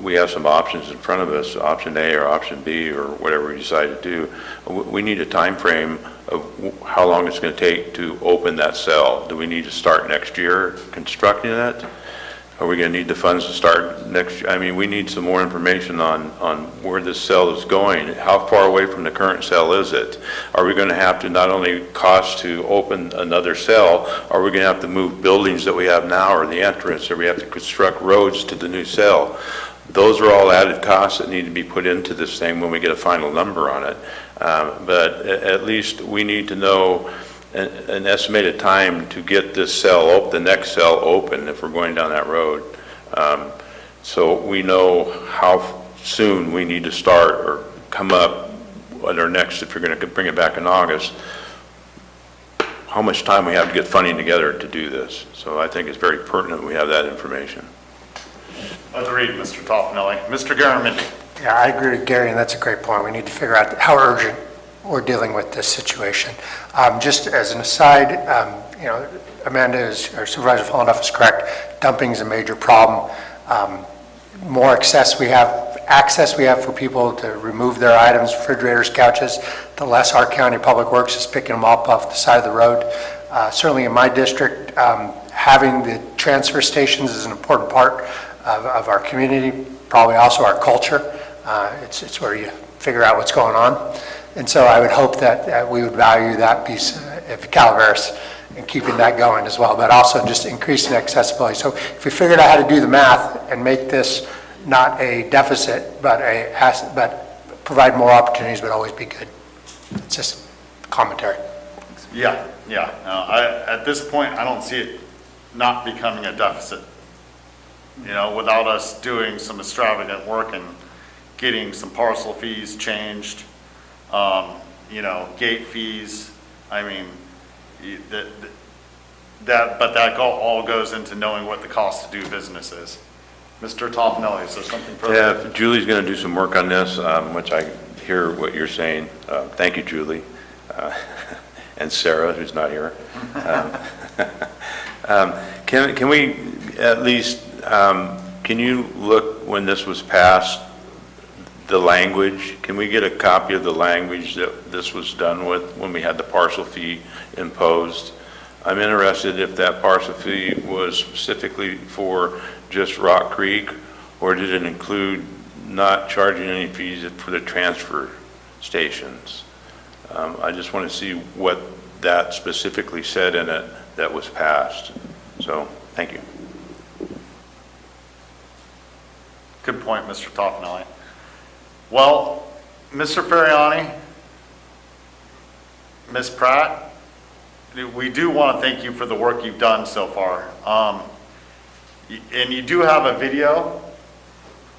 We have some options in front of us, option A or option B or whatever we decide to do. We need a time frame of how long it's going to take to open that cell. Do we need to start next year constructing it? Are we going to need the funds to start next year? I mean, we need some more information on where this cell is going. How far away from the current cell is it? Are we going to have to not only cost to open another cell, are we going to have to move buildings that we have now or the entrance, or we have to construct roads to the new cell? Those are all added costs that need to be put into this thing when we get a final number on it. But at least we need to know an estimated time to get this cell, the next cell open if we're going down that road. So we know how soon we need to start or come up at our next, if you're going to bring it back in August, how much time we have to get funding together to do this. So I think it's very pertinent we have that information. Agreed, Mr. Toffenelli. Mr. Garamendi. Yeah, I agree with Gary, and that's a great point. We need to figure out how urgent we're dealing with this situation. Just as an aside, Amanda or Supervisor Fallenduff is correct. Dumping is a major problem. More access we have for people to remove their items, refrigerators, couches, the less our county public works is picking them up off the side of the road. Certainly in my district, having the transfer stations is an important part of our community, probably also our culture. It's where you figure out what's going on. And so I would hope that we would value that piece of Calaveras and keeping that going as well, but also just increasing accessibility. So if we figured out how to do the math and make this not a deficit, but provide more opportunities would always be good. It's just commentary. Yeah. At this point, I don't see it not becoming a deficit. Without us doing some extravagant work and getting some parcel fees changed, gate fees. I mean, that all goes into knowing what the cost to do business is. Mr. Toffenelli, is there something further? Yeah, Julie's going to do some work on this, which I hear what you're saying. Thank you, Julie, and Sarah, who's not here. Can we at least, can you look when this was passed, the language? Can we get a copy of the language that this was done with when we had the parcel fee imposed? I'm interested if that parcel fee was specifically for just Rock Creek, or did it include not charging any fees for the transfer stations? I just want to see what that specifically said in it that was passed. So, thank you. Good point, Mr. Toffenelli. Well, Mr. Ferriani, Ms. Pratt, we do want to thank you for the work you've done so far. And you do have a video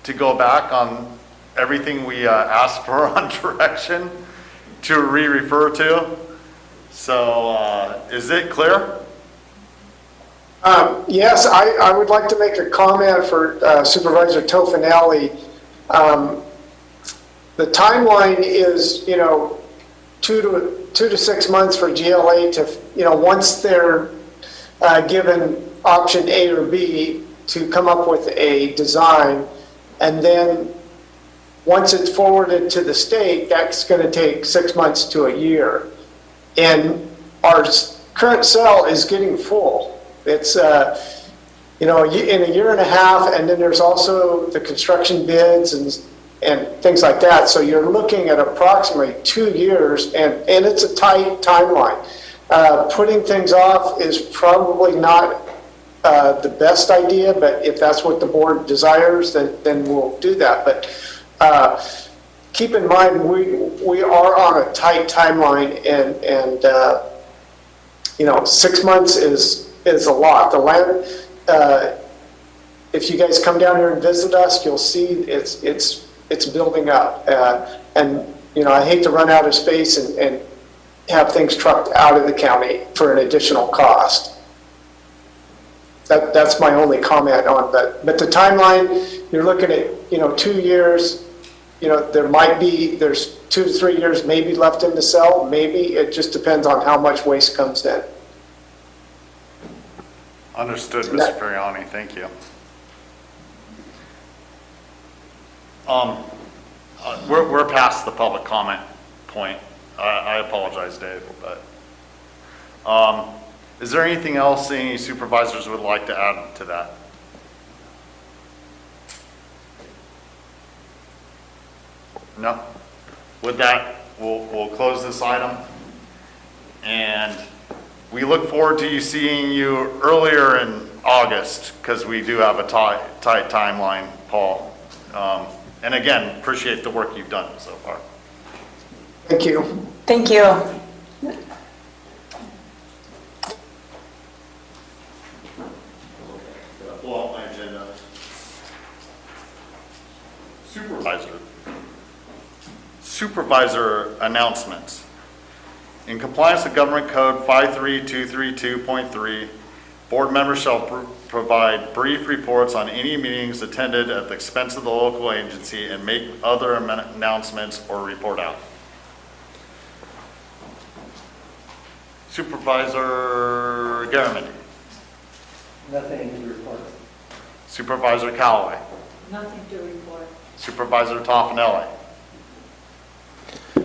to go back on everything we asked for on direction to refer to. So is it clear? Yes, I would like to make a comment for Supervisor Toffenelli. The timeline is, 2 to 6 months for GLA to, once they're given option A or B, to come up with a design, and then once it's forwarded to the state, that's going to take 6 months to a year. And our current cell is getting full. It's, in a year and a half, and then there's also the construction bids and things like that. So you're looking at approximately 2 years, and it's a tight timeline. Putting things off is probably not the best idea, but if that's what the board desires, then we'll do that. But keep in mind, we are on a tight timeline, and 6 months is a lot. The land, if you guys come down here and visit us, you'll see it's building up. And I hate to run out of space and have things trucked out of the county for an additional cost. That's my only comment on that. But the timeline, you're looking at 2 years. There's 2 to 3 years maybe left in the cell. Maybe it just depends on how much waste comes in. Understood, Mr. Ferriani, thank you. We're past the public comment point. I apologize, Dave, but is there anything else any supervisors would like to add to that? No? With that, we'll close this item, and we look forward to seeing you earlier in August, because we do have a tight timeline, Paul. And again, appreciate the work you've done so far. Thank you. Thank you. Pull out my agenda. Supervisor announcements. In compliance with Government Code 53232.3, board members shall provide brief reports on any meetings attended at the expense of the local agency and make other announcements or report out. Supervisor Garriman. Nothing to report. Supervisor Callaway. Nothing to report. Supervisor Toffenelli.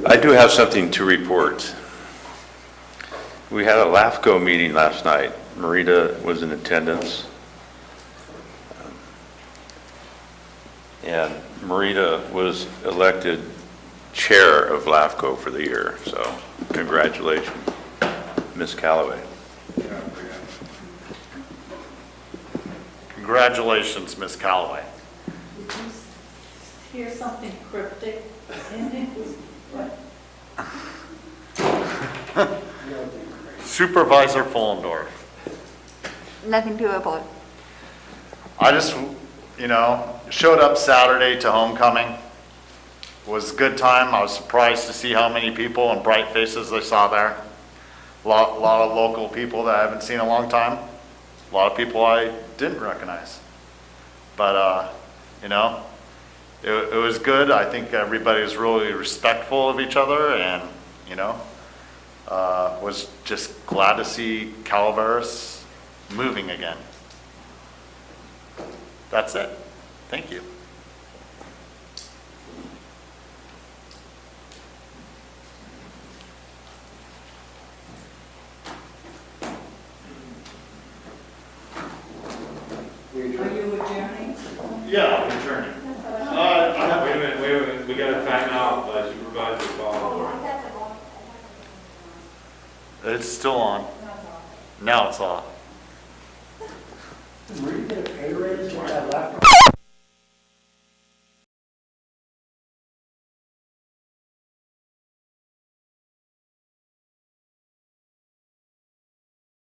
I do have something to report. We had a LAFCO meeting last night. Marita was in attendance. And Marita was elected chair of LAFCO for the year. So congratulations, Ms. Callaway. Congratulations, Ms. Callaway. Did you hear something cryptic in it? What? Supervisor Fullendorf. Nothing to report. I just, showed up Saturday to homecoming. It was a good time. I was surprised to see how many people and bright faces I saw there. A lot of local people that I haven't seen in a long time. A lot of people I didn't recognize. But, it was good. I think everybody was really respectful of each other, and, was just glad to see Calaveras moving again. That's it. Thank you. Are you adjourning? Yeah, I'm adjourning. Wait a minute, we got a timeout, Supervisor Fallendorf. It's still on. Now it's off. Where do you get a